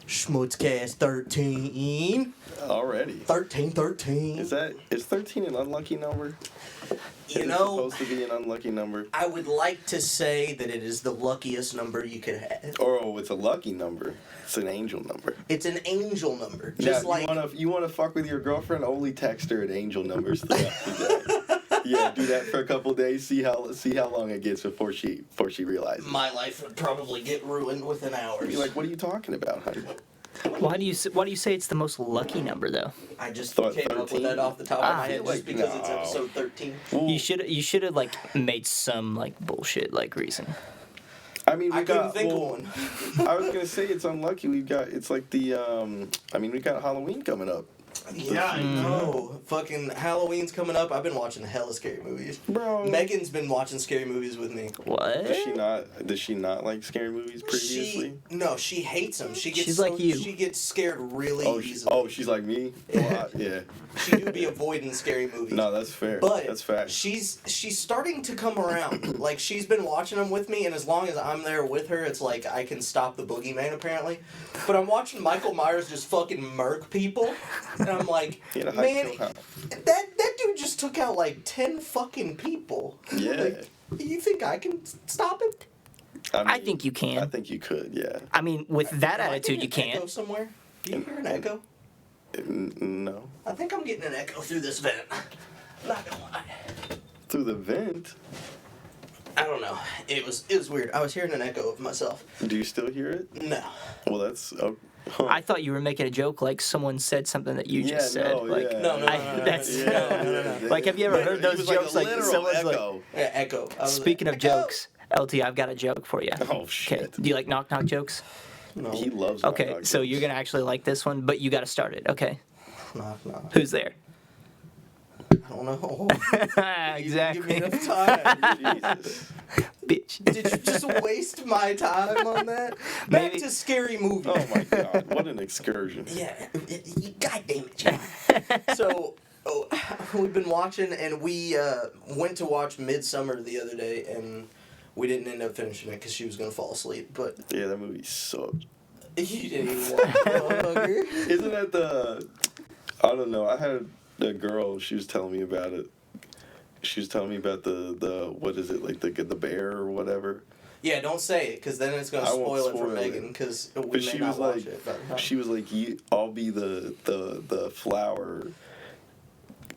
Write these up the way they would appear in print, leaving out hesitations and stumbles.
SchmutzCast 13. Already. 13. Is 13 an unlucky number? You Is know, it supposed to be an unlucky number? I would like to say that it is the luckiest number you could have. Oh, it's a lucky number. It's an angel number. It's an angel number. Now, Just like you wanna fuck with your girlfriend? Only text her at angel numbers throughout the day. Yeah, do that for a couple days. See how long it gets before she realizes. my life would probably get ruined within hours. You're like, what are you talking about, honey? Why do you say it's the most lucky number though? I just Thought came up with 13. that off the top of my head just like, because no. it's episode 13. Well, You should have like made some like bullshit like reason. I mean, I couldn't think of one. I was gonna say it's unlucky. We got Halloween coming up. Yeah, I know. Fucking Halloween's coming up. I've been watching hella scary movies. Bro. Megan's been watching scary movies with me. What? Does she not like scary movies previously? She hates them. She's like you. She gets scared really easily. She's like me? Yeah. Yeah. She do be avoiding scary movies. No, that's fair. But that's fact. she's starting to come around. Like, she's been watching them with me, and as long as I'm there with her, it's like I can stop the boogeyman, apparently. But I'm watching Michael Myers just fucking murk people, and I'm like, man, that dude just took out like 10 fucking people. Yeah. Like, you think I can stop him? I think you can. I think you could, yeah. I mean, with that Am I attitude, you getting an echo can. somewhere? Do you hear an echo? No. I think I'm getting an echo through this vent. Not gonna lie. Through the vent? I don't know. It was weird. I was hearing an echo of myself. Do you still hear it? No. Well, that's... I thought you were making a joke, like someone said something that you just said. No, like, yeah. No. Yeah. Like, have you ever heard those jokes? Like, someone's echo. Yeah, echo. I was speaking like, of echo. jokes, LT, I've got a joke for you. Oh, shit. Do you like knock jokes? No. He loves Okay, knock-knock so jokes. you're gonna actually like this one, but you gotta start it. Okay. Knock. Who's there? I don't know. Exactly. Give me enough time. Jesus. Bitch. Did you just waste my time on that? Back Maybe. to scary movie. Oh, my God. What an excursion. Yeah. God damn it, John. So, we've been watching, and we went to watch Midsummer the other day, and we didn't end up finishing it because she was going to fall asleep, but... Yeah, that movie sucked. You didn't even watch it, Isn't that the... I don't know. I had a girl, she was telling me about it. She was telling me about the what is it, like the bear or whatever. Yeah, don't say it, because then it's going to I won't spoil it for spoil it. Megan, because we But may she not was watch like, it. But, she was like, I'll be the flower,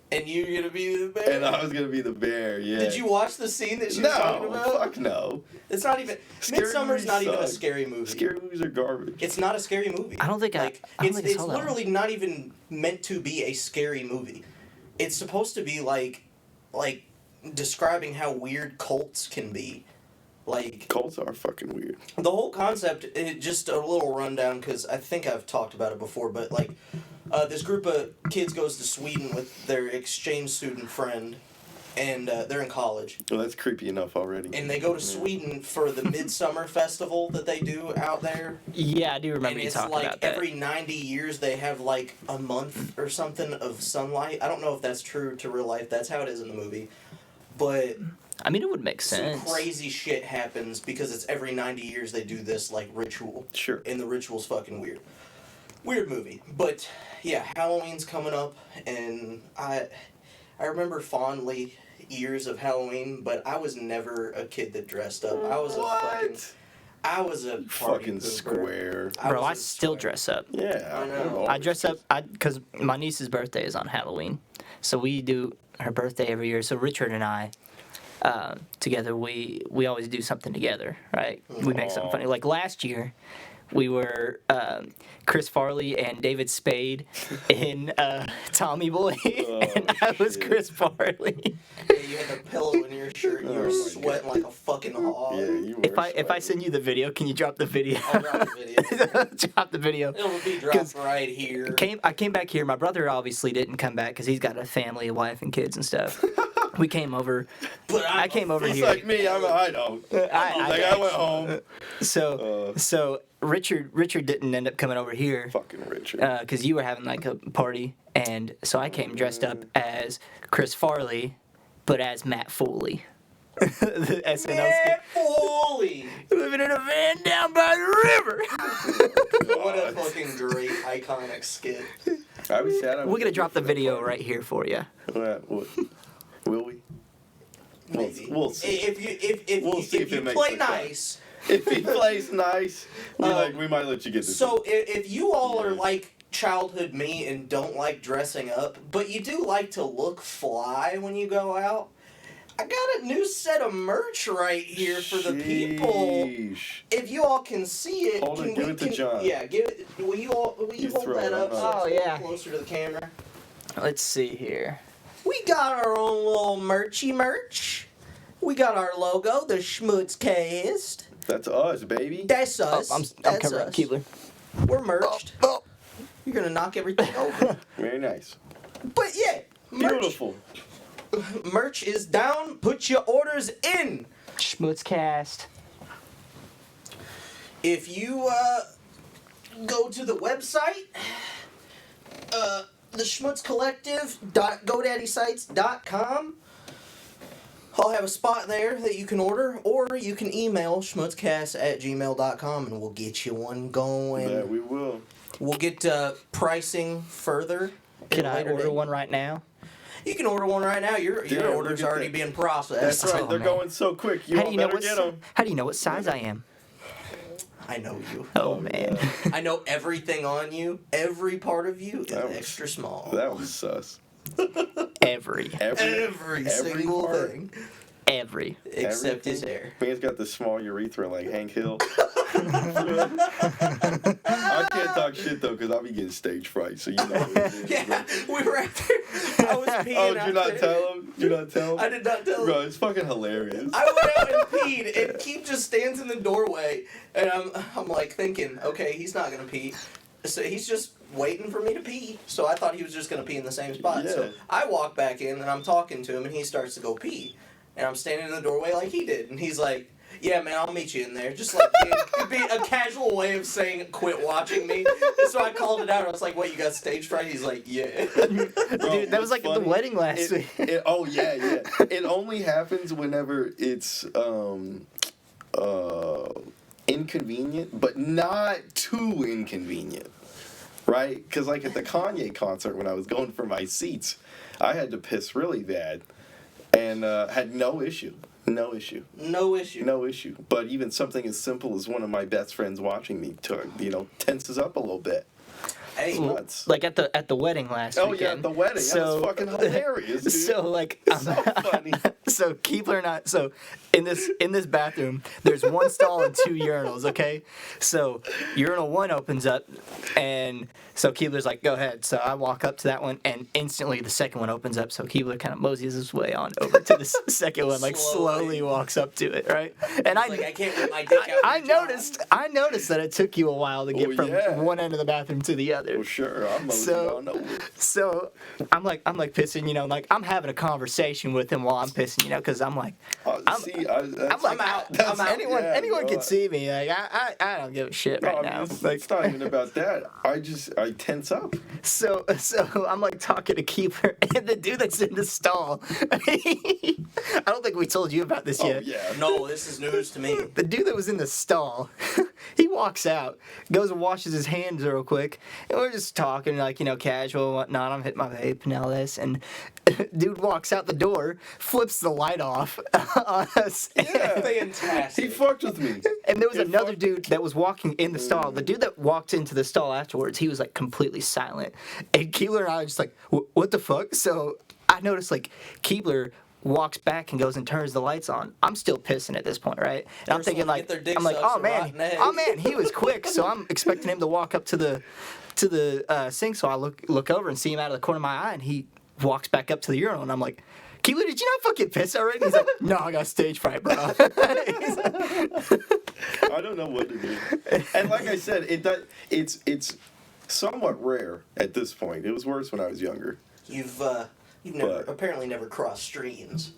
and you're going to be the bear? and I was gonna be the bear. Yeah. Did you watch the scene that she was talking No, about? fuck no. It's not even... Scary Midsummer's movies not even a suck. scary movie. Scary movies are garbage. It's not a scary movie. I don't think I it's saw that literally not even meant to be a scary movie. It's supposed to be like describing how weird cults can be. Like, Cults are fucking weird. the whole concept, just a little rundown, because I think I've talked about it before, but like, this group of kids goes to Sweden with their exchange student friend, and they're in college. Well, that's creepy enough already. And they go to Sweden for the Midsummer Festival that they do out there. Yeah, I do remember And you it's talking like about that. every 90 years they have like a month or something of sunlight. I don't know if that's true to real life. That's how it is in the movie. But I mean, it would make sense. some crazy shit happens because it's every 90 years they do this like ritual. Sure. And the ritual's fucking weird. Weird movie. But yeah, Halloween's coming up, and I remember fondly years of Halloween, but I was never a kid that dressed up. I was I was a party Fucking pooper. square. Bro, I was a still square. dress up. Yeah. I know. I dress up because my niece's birthday is on Halloween, so we do her birthday every year. So Richard and I, together, we always do something together, right? We make something funny. Like last year, we were Chris Farley and David Spade in Tommy Boy, and I was shit. Chris Farley. Yeah, you had the pillow in your shirt. You were sweating like a fucking hog. Yeah, you were. If I send you the video, can you drop the video? I'll drop the video. Drop the video. It'll be dropped right here. I came back here. My brother obviously didn't come back because he's got a family, a wife, and kids and stuff. We came over. But I came over He's here. like me. I don't. I went home. So Richard didn't end up coming over here Fucking Richard. because you were having like a party, and so I came dressed up as Chris Farley, but as Matt Foley. The SNL Matt Foley! living in a van down by the river. What a fucking iconic skit. I was sad. We're gonna drop the video right here for you. Will we? Maybe. We'll see. If you play nice. If he plays nice, we might let you get this. So if you all are like childhood me and don't like dressing up, but you do like to look fly when you go out, I got a new set of merch right here for the people. If you all can see it, give it to John. Yeah, give it. Will you hold that up so it's a little closer to the camera? Let's see here. We got our own little merch. We got our logo, the SchmutzCast. That's us, baby. That's us. I'm covering Keebler. We're merched. You're gonna knock everything over. Very nice. But yeah, Beautiful. Merch is down. Put your orders in. SchmutzCast. If you go to the website, the Schmutz Collective GoDaddySites.com, I'll have a spot there that you can order, or you can email schmutzcast@gmail.com and we'll get you one going. Yeah, we will. We'll get pricing further. Can I order one right now? You can order one right now. Your order's already being processed. That's right. Oh, They're man. going so quick. You better get them. How do you know what size I am? I know you. Oh man. I know everything on you. Every part of you is extra small. That was sus. Every single part. thing. Every. Except his hair. Man's got this small urethra like Hank Hill. I can't talk shit though because I'll be getting stage fright, so you know what it is. Yeah, we were right there. I was peeing. Oh, did you not tell him? Did you not tell him? I did not tell him. Bro, it's fucking hilarious. I went out and peed, and Keith just stands in the doorway, and I'm like thinking, okay, he's not gonna pee, so he's just waiting for me to pee. So I thought he was just gonna pee in the same spot. Yeah. So I walk back in, and I'm talking to him, and he starts to go pee, and I'm standing in the doorway like he did, and he's like, "Yeah, man, I'll meet you in there." Just like it'd be a casual way of saying, "Quit watching me." And so I called it out. I was like, "What? You got stage fright?" He's like, "Yeah." Dude, that was like at the wedding last week. Oh yeah. It only happens whenever it's inconvenient, but not too inconvenient, right? Because like at the Kanye concert when I was going for my seats, I had to piss really bad, and had no issue. No issue. But even something as simple as one of my best friends watching me, tenses up a little bit. Hey, Nuts. Like at the wedding last weekend. Oh yeah, at the wedding. That was fucking hilarious, dude. So like, so funny. So Keebler and I. So in this bathroom, there's one stall and two urinals. Okay, so urinal 1 opens up, and so Keebler's like, "Go ahead." So I walk up to that one, and instantly the second one opens up. So Keebler kind of moseys his way on over to the second one, like slowly walks up to it, right? And I can't get my dick out. I noticed that it took you a while to get from one end of the bathroom to the other. Well, sure, I'm moseying on over. So I'm like pissing, like I'm having a conversation with him while I'm pissing, because I'm like, I'm out. Anyone can see me. Like I don't give a shit right now. It's not even about that. I tense up. So I'm like talking to Keeper, and the dude that's in the stall. I don't think we told you about this yet. Oh yeah. No, this is news to me. The dude that was in the stall, he walks out, goes and washes his hands real quick, and we're just talking like, casual and whatnot. I'm hitting my vape and all this, and dude walks out the door, flips the light off on us. Yeah, fantastic. He fucked with me. And there was another dude that was walking in the stall. The dude that walked into the stall afterwards, he was like completely silent. And Keebler and I were just like, what the fuck? So I noticed like Keebler walks back and goes and turns the lights on. I'm still pissing at this point, right? And I'm thinking like, oh man, he was quick. So I'm expecting him to walk up to the sink. So I look over and see him out of the corner of my eye, and he walks back up to the urinal, and I'm like, Keebler, did you not fucking piss already? He's like, no, I got stage fright, bro. I don't know what to do. And like I said, it's somewhat rare at this point. It was worse when I was younger. You've apparently never crossed streams.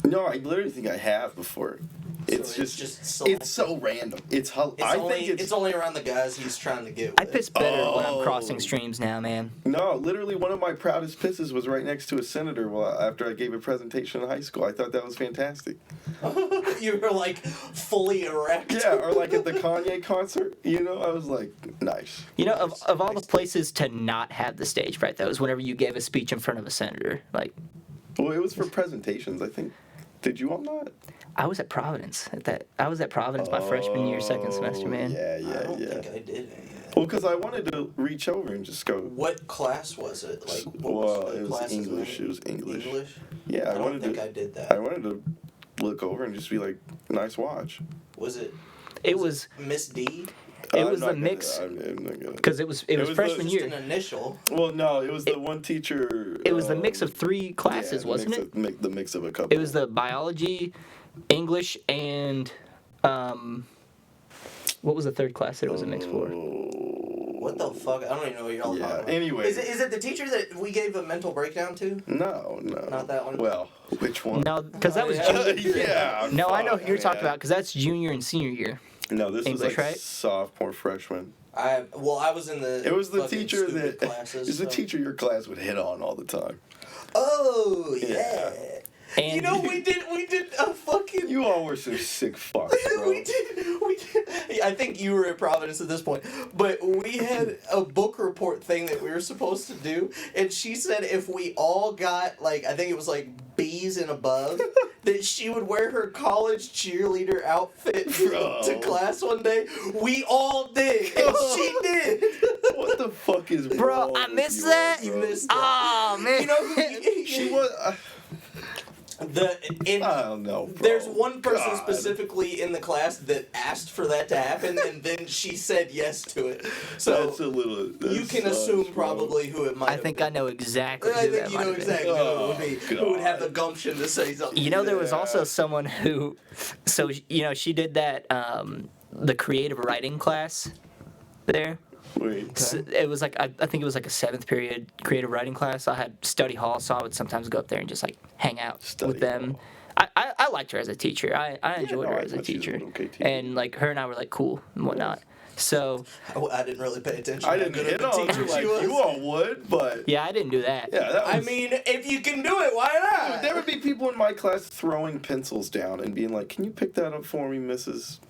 No, I literally think I have before. It's So just so it's so random. I think it's only around the guys he's trying to get with. I piss better when I'm Oh. crossing streams now, man. No, literally one of my proudest pisses was right next to a senator after I gave a presentation in high school. I thought that was fantastic. You were like fully erect. Yeah, or like at the Kanye concert, I was like, nice. You know, of all the places to not have the stage fright, that was whenever you gave a speech in front of a senator. Like, Well, it was for presentations, I think. Did you all not? I was at Providence I was at Providence my freshman year, second semester, man. Yeah, I don't yeah. think I did any of that. Well, because I wanted to reach over and just go. What class was it? Like, what Well, was the it was class's English. name? It was English. English? Yeah, I don't think I did that. I wanted to look over and just be like, nice watch. Was it? It was Miss D? It was the mix I'm not gonna. because it was was freshman Just year. an initial. Well, no, it was the one teacher. It was the mix of three classes, yeah, wasn't it? The mix of a couple. It was the biology, English, and what was the third class that it was a mix for? What the fuck? I don't even know what y'all Yeah, talking about. anyway. Is it the teacher that we gave a mental breakdown to? No. Not that one? Well, which one? No, because that was Yeah. junior. Yeah. No, I know fuck, who you're talking man. about because that's junior and senior year. No, this English, was like right? sophomore, freshman. I was in the. It was the fucking teacher stupid that. classes. It was the so- teacher your class would hit on all the time. Oh yeah. And You know we did a fucking. You all were some sick fucks, bro. we did. I think you were at Providence at this point, but we had a book report thing that we were supposed to do, and she said if we all got like I think it was like B's and above, that she would wear her college cheerleader outfit Bro. to class one day. We all did, and she did. What the fuck is Bro, wrong I with missed you that. all, You bro? missed that. oh man, You know, She was. I don't know, bro. There's one person God. specifically in the class that asked for that to happen, and then she said yes to it. So That's a little. you can assume probably who it might. I think I know exactly I who think that you might know have been. exactly who it would be. Oh, Who would have the God. gumption to say something? You know, there was Yeah. also someone who, so she did that the creative writing class there. Wait. So it was like I think it was like a 7th period creative writing class. I had study hall, so I would sometimes go up there and just like hang out Study with them. hall. I liked her as a teacher. I enjoyed no, her I as a thought she was teacher, an okay teacher. and like her and I were like cool and whatnot. So I didn't really pay attention. I how didn't good hit of a on her teacher like she was. you all would, but yeah, I didn't do that. yeah, that was. I mean, if you can do it, why not? There would be people in my class throwing pencils down and being like, "Can you pick that up for me, Mrs.?"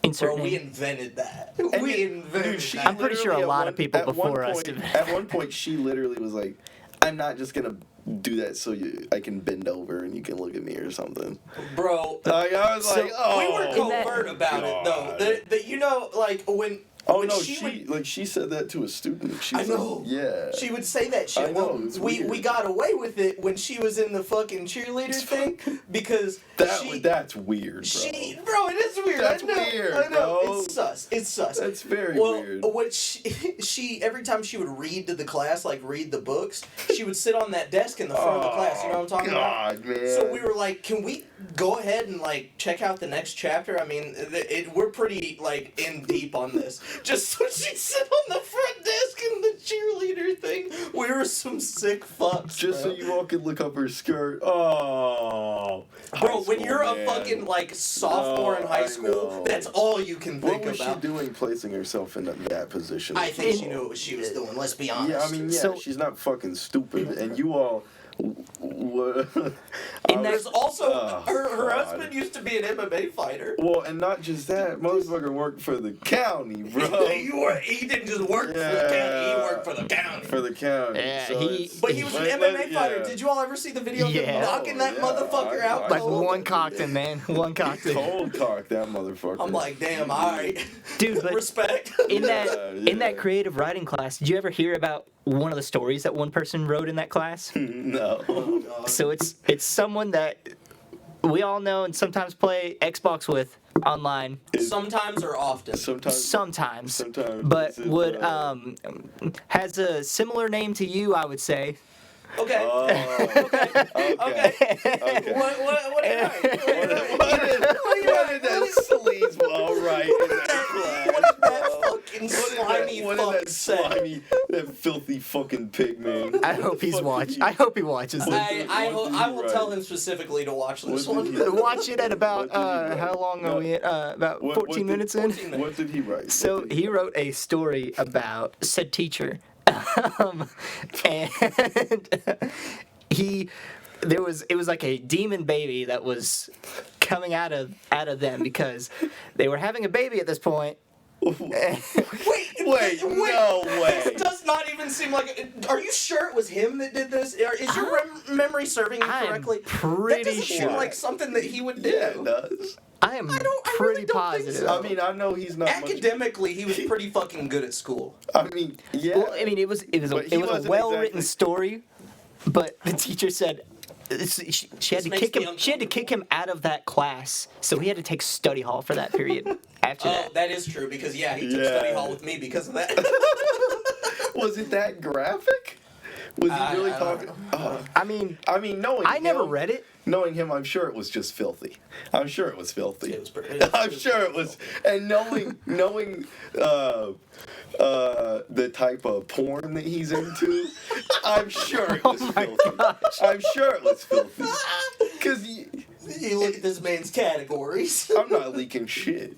Insert Bro, we name. invented that. And We yet- invented dude, she that. I'm pretty sure a literally lot at of people at one before us point- did. At one point, she literally was like, "I'm not just gonna do that so I can bend over and you can look at me or something." Bro, Like, I was So- like, "Oh." we were In that- covert about it though. God. You know, like when. Oh when no, she would, she said that to a student. She I was know. Like, yeah. She would say that shit. I know, Well, it's we weird. got away with it when she was in the fucking cheerleader thing because That's weird, bro. Bro, it is weird. That's I know, weird, I know. bro. It's sus. It's sus. That's very well, weird. what she every time she would read to the class, like read the books, she would sit on that desk in the front of the class. You know what I'm talking about? God, man. So we were like, can we go ahead and like check out the next chapter? I mean, we're pretty like in deep on this. Just so she'd sit on the front desk in the cheerleader thing. We were some sick fucks. Just so bro. you all could look up her skirt. Oh. Bro, high when school, you're man. a fucking like sophomore in Oh, high I school, know. that's all you can What think was about. she doing placing herself in that position? I think she knew what she was doing. Let's be honest. Yeah, I mean, yeah, So- she's not fucking stupid, and you all. In that- There's also Oh, her God. husband used to be an MMA fighter. Well, and not just that, motherfucker worked for the county, bro. He didn't just work for the county. He worked for the county. For the county. Yeah, so he- it's- But he was an Let- MMA let- fighter. yeah. Did you all ever see the video of him Yeah. knocking that Yeah, motherfucker out? I Like saw one that cocked video. him, man. One cocked him. Cold cock that motherfucker. I'm like, damn, alright. Dude, but Respect. in that Yeah, in that yeah. creative writing class, did you ever hear about one of the stories that one person wrote in that class? No. So it's someone that we all know and sometimes play Xbox with online. Sometimes or often. Sometimes. But Is it, would has a similar name to you, I would say. Okay. Oh, okay. Okay. What did I? What did that sleaze all right in that class? What did that fucking slimy slimy What did fuck that say? slimy, that filthy fucking pig man? I hope he's Fuck watch. you. I hope he watches this. I will write? tell him specifically to watch this What one. did he- Watch it at about What did he write? how long are we at? About What 14 did- minutes in. 14 minutes. What did he write? So What did he wrote a story about said teacher, and it was like a demon baby that was coming out of them because they were having a baby at this point. Wait, no way. This does not even seem like. Are you sure it was him that did this? Is your memory serving you I'm correctly? pretty That doesn't seem sure. like something that he would do. Yeah, it does. I am I really pretty don't think positive. so. I mean, I know he's not much. Academically, he was pretty fucking good at school. I mean, yeah. Well, I mean, it was But he a wasn't well written exactly- story, but the teacher said she had to makes kick me him. She had to kick him out of that class, so he had to take study hall for that period. After Oh, that, that is true because he took Yeah. study hall with me because of that. Was it that graphic? Was he really I talking? don't I mean, Knowing I never him, read it. Knowing him, I'm sure it was just filthy. I'm sure it was filthy. It was pretty- I'm sure it was. And knowing the type of porn that he's into, I'm sure it was filthy. I'm sure it was filthy. Because You look at this man's categories. I'm not leaking shit.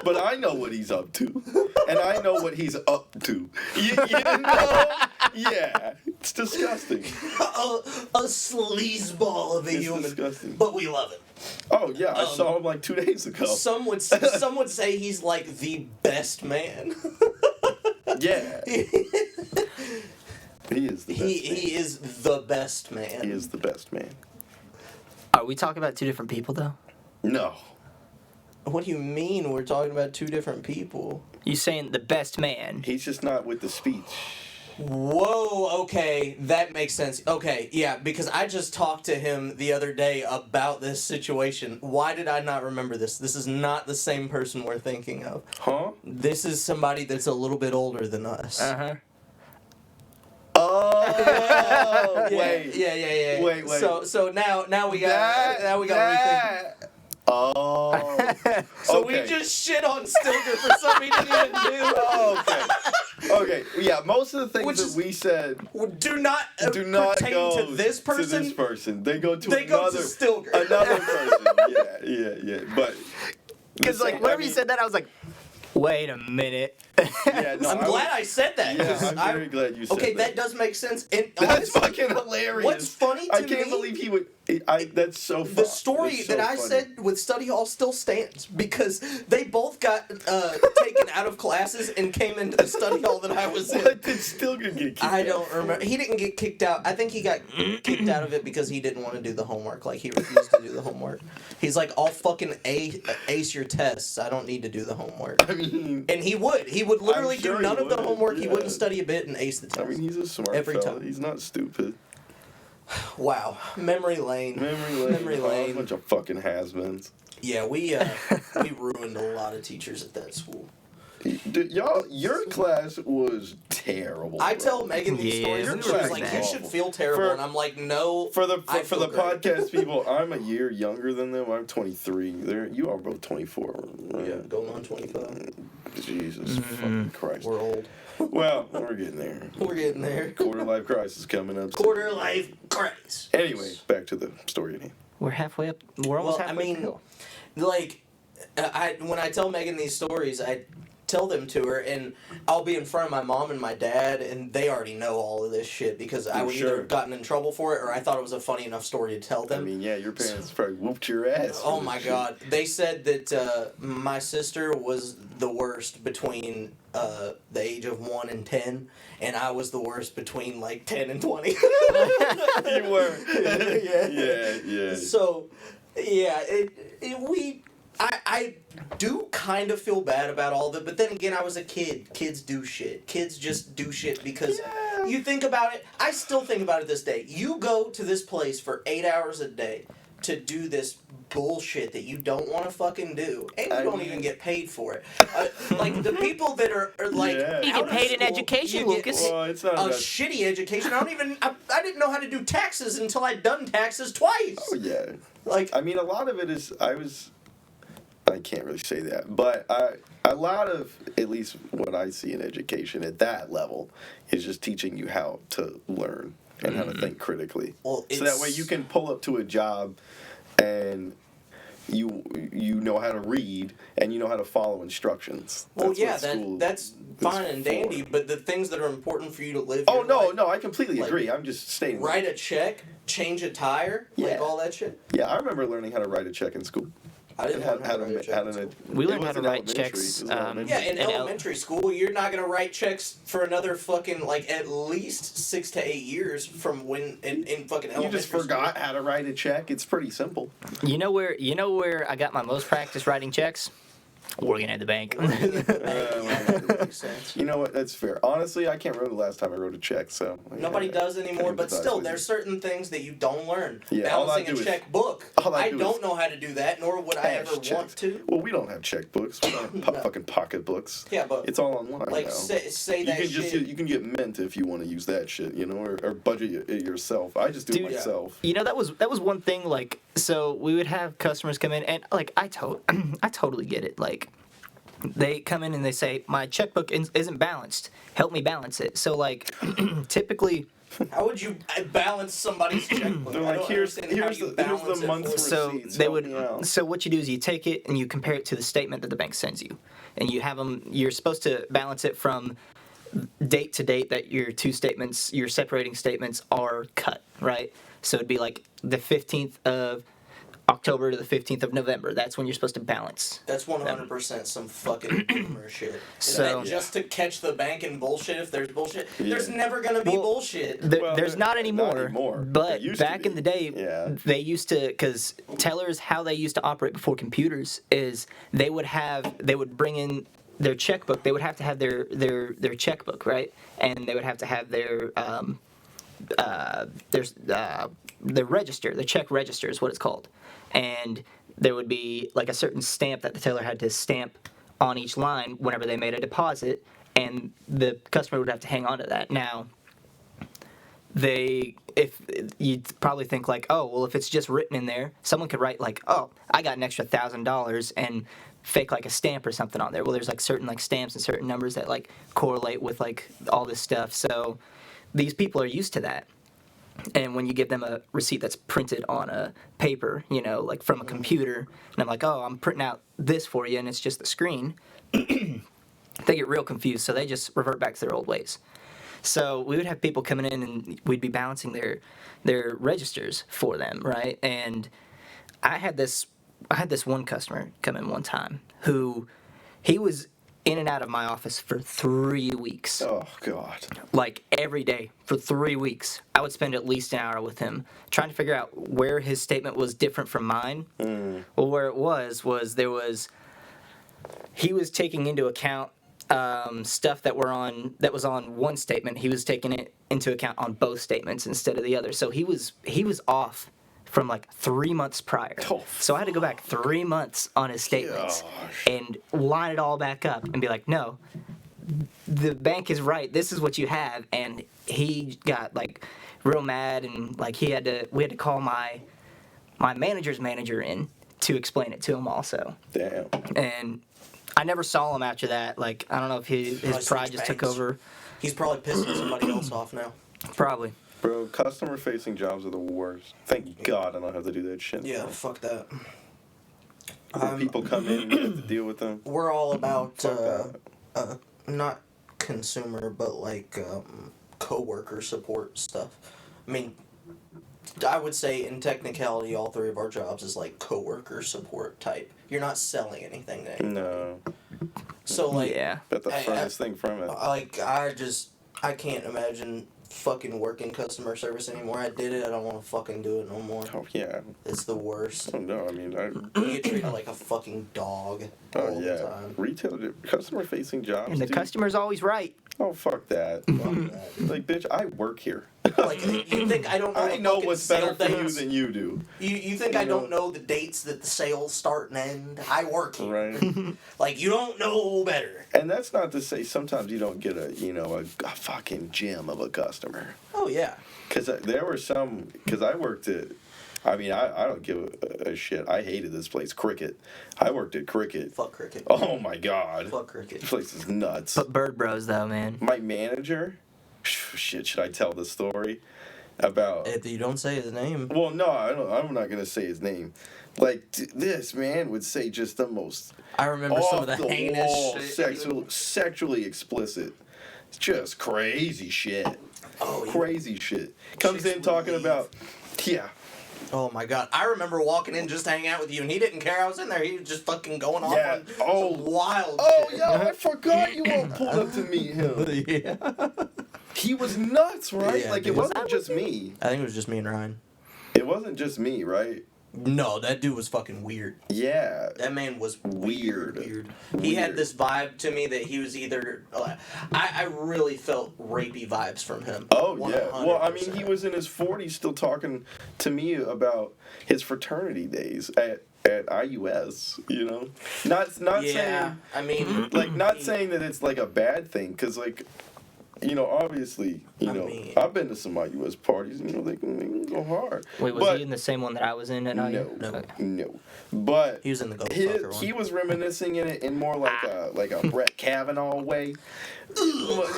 But I know what he's up to. And I know what he's up to. You know? Yeah. It's disgusting. a sleazeball of a It's human, disgusting. but we love it. Oh, yeah. I saw him like 2 days ago. Some would say he's like the best man. Yeah. He is the best man. He is the best man. He is the best man. Are we talking about two different people though? No. What do you mean we're talking about two different people? You saying the best man? He's just not with the speech. Whoa, okay, that makes sense. Okay, yeah, because I just talked to him the other day about this situation. Why did I not remember this? This is not the same person we're thinking of. Huh? This is somebody that's a little bit older than us. Uh-huh. Oh, Yeah, wait. Yeah. Wait. So now we got rethink. that. Oh. So we Okay. just shit on Stilger for something he didn't even do. Oh, okay. Okay. Yeah, most of the things Which that is- we said Do not pertain to this person. To this person. They go to They go another to Stilger. another person. Yeah. But Because like whenever you said that, I was like, wait a minute. yeah, no, I'm glad I said that. Yeah, 'cause I'm very glad you said Okay, that. that does make sense. And That's honestly, fucking hilarious. What's funny to I can't me- believe he would. That's so funny. the story It's so that I funny. said with study hall still stands because they both got taken out of classes and came into the study hall that I was in. What did Stilger get kicked I out? don't remember. He didn't get kicked out. I think he got kicked out of it because he didn't want to do the homework. Like, he refused to do the homework. He's like, I'll fucking ace your tests. I don't need to do the homework. I mean, And he would. He would literally I'm sure do he none of the would, homework. He yeah. wouldn't study a bit and ace the test. I mean, he's a smart Every fella. time. He's not stupid. Wow. Memory lane. Memory lane. lane. A bunch of fucking has-beens. Yeah, we ruined a lot of teachers at that school. Dude, y'all, your class was terrible. I bro. tell Megan these Yeah, stories we and were she's like, bad. you should feel terrible. For- And I'm like, no. For the I for feel the great. podcast people, I'm a year younger than them. I'm 23. You are both 24. Right? Yeah, going on 25. Jesus fucking Christ. We're old. Well, we're getting there. We're getting there. Quarter life crisis coming up. Quarter life crisis. Anyway, back to the story at hand. We're halfway up. We're almost Well, I halfway up the mean, hill. like, when I tell Megan these stories, I tell them to her, and I'll be in front of my mom and my dad, and they already know all of this shit because I I'm would sure. either have gotten in trouble for it or I thought it was a funny enough story to tell I them. mean, yeah, your parents probably whooped your ass. for Oh this my shit. god. They said that my sister was the worst between the age of 1 and 10, and I was the worst between like 10 and 20. You were. Yeah. Yeah. So, yeah, I do kind of feel bad about all of it, but then again, I was a kid. Kids do shit. Kids just do shit because Yeah. you think about it. I still think about it this day. You go to this place for 8 hours a day to do this bullshit that you don't want to fucking do, and you I don't mean- even get paid for it. Like the people that are like, Yeah. You out get of paid in school, education, you get Lucas. Well, it's not a about. shitty education. I didn't know how to do taxes until I'd done taxes twice. Oh yeah. Like, I mean, a lot of it is. I can't really say that, but a lot of, at least what I see in education at that level, is just teaching you how to learn and how to think critically. Well, so that way you can pull up to a job and you know how to read and you know how to follow instructions. Well, That's yeah, what school that's is fine and for. dandy, but the things that are important for you to live Oh, your no, life, no, I completely like, agree. I'm just stating. write a check, change a tire, Yeah. like all that shit. Yeah, I remember learning how to write a check in school. I didn't learn how to write a check. We it learned how to wasn't write elementary, checks, it was elementary. Yeah, in In elementary school, you're not gonna write checks for another fucking like at least 6 to 8 years from when in fucking You elementary just forgot how to write a check. It's pretty simple. You know where I got my most practice writing checks? Working at the bank. You know what? That's fair. Honestly, I can't remember the last time I wrote a check, so Nobody does anymore, can't but empathize still, with there's you. certain things that you don't learn. Yeah, all I Balancing do a is- checkbook. all I I do don't is know how to do that, nor would I cash ever checks. want to. Well, we don't have checkbooks. We don't have fucking pocketbooks. Yeah, but It's all online like now. say You that can shit. just you can get Mint if you want to use that shit, you know, or budget it yourself. I just do Dude, it myself. You know, that was one thing. Like, so we would have customers come in, and like I totally get it. Like, they come in and they say my checkbook isn't balanced. Help me balance it. So like, typically. How would you balance somebody's checkbook? They're I like, don't here's understand how you the balance it month's for- So receipts. they Help would. me out. So what you do is you take it and you compare it to the statement that the bank sends you, and you have them. You're supposed to balance it from date to date that your two statements, your separating statements, are cut, right? So it'd be like the 15th of October to the 15th of November. That's when you're supposed to balance. That's 100% some fucking boomer shit. So- And just to catch the bank in bullshit, if there's bullshit, Yeah. there's never gonna be Well, bullshit. Well, There's not anymore, There but used to back be. in the day, Yeah. they used to, because tellers, how they used to operate before computers is they would bring in their checkbook. They would have to have their checkbook, right? And they would have to have their register, the check register is what it's called. And there would be like a certain stamp that the teller had to stamp on each line whenever they made a deposit, and the customer would have to hang on to that. Now, if you'd probably think like, oh, well, if it's just written in there, someone could write like, oh, I got an extra $1,000 and fake like a stamp or something on there. Well, there's like certain like stamps and certain numbers that like correlate with like all this stuff. So these people are used to that. And when you give them a receipt that's printed on a paper, you know, like from a computer, and I'm like, oh, I'm printing out this for you, and it's just the screen, they get real confused, so they just revert back to their old ways. So we would have people coming in, and we'd be balancing their registers for them, right? And I had this one customer come in one time who he was in and out of my office for 3 weeks. Oh God. Like every day for 3 weeks. I would spend at least an hour with him trying to figure out where his statement was different from mine. Well, where it was he was taking into account stuff that was on one statement. He was taking it into account on both statements instead of the other. So he was off from like 3 months prior. Oh, So I had to go back 3 months on his statements Gosh. and line it all back up and be like, no, the bank is right. This is what you have. And he got like real mad, and like we had to call my manager's manager in to explain it to him also. Damn. And I never saw him after that. Like, I don't know if his Probably pride switched just took banks. over. He's probably pissing somebody else off now. Probably. Bro, customer facing jobs are the worst. Thank God I don't have to do that shit. Yeah, fuck that. When people come in and you have to deal with them. We're all about Fuck not consumer, but like coworker support stuff. I mean, I would say in technicality, all three of our jobs is like coworker support type. You're not selling anything to anyone. No. So like, Yeah. But the I- furthest thing from it. I can't imagine fucking working customer service anymore. I did it. I don't want to fucking do it no more. Oh yeah. It's the worst. Oh no, I mean You get treated like a fucking dog all the time. Retail customer facing jobs. And the dude. customer's always right. Oh fuck that. Fuck that. Like bitch, I work here. Like, you think I don't know? I the know fucking what's better sale for you dates? than you do. You think I don't know the dates that the sales start and end? I work here. Right. Like, you don't know better. And that's not to say sometimes you don't get a fucking gem of a customer. Oh, yeah. Because there were some, because I worked at I mean, I don't give a shit. I hated this place, Cricket. I worked at Cricket. Fuck Cricket. Oh my god. Fuck Cricket. This place is nuts. But Bird Bros though, man. My manager, shit, should I tell the story about? If you don't say his name. Well, no, I'm not gonna say his name. Like this man would say just the most I remember some of the heinous shit. sexually explicit, just crazy shit. Oh, yeah. Crazy shit. Comes in talking about, yeah. Oh my god! I remember walking in just to hang out with you, and he didn't care I was in there. He was just fucking going off on some wild shit. Oh, yeah, I forgot you all pulled up to meet him. Yeah. He was nuts, right? Yeah, like, dude. it wasn't just me. I think it was just me and Ryan. It wasn't just me, right? No, that dude was fucking weird. Yeah. That man was Weird. He had this vibe to me that he was either... I really felt rapey vibes from him. Oh, yeah. 100%. Well, I mean, he was in his 40s still talking to me about his fraternity days at IUS, you know? Not saying... I mean... Like, not saying that it's, like, a bad thing, because, like... You know, obviously, I've been to some IUS parties, you know, they can go hard. Wait, was he in the same one that I was in at IU? No. But he was in the Go Fucker one. He was reminiscing in more like a Brett Kavanaugh way.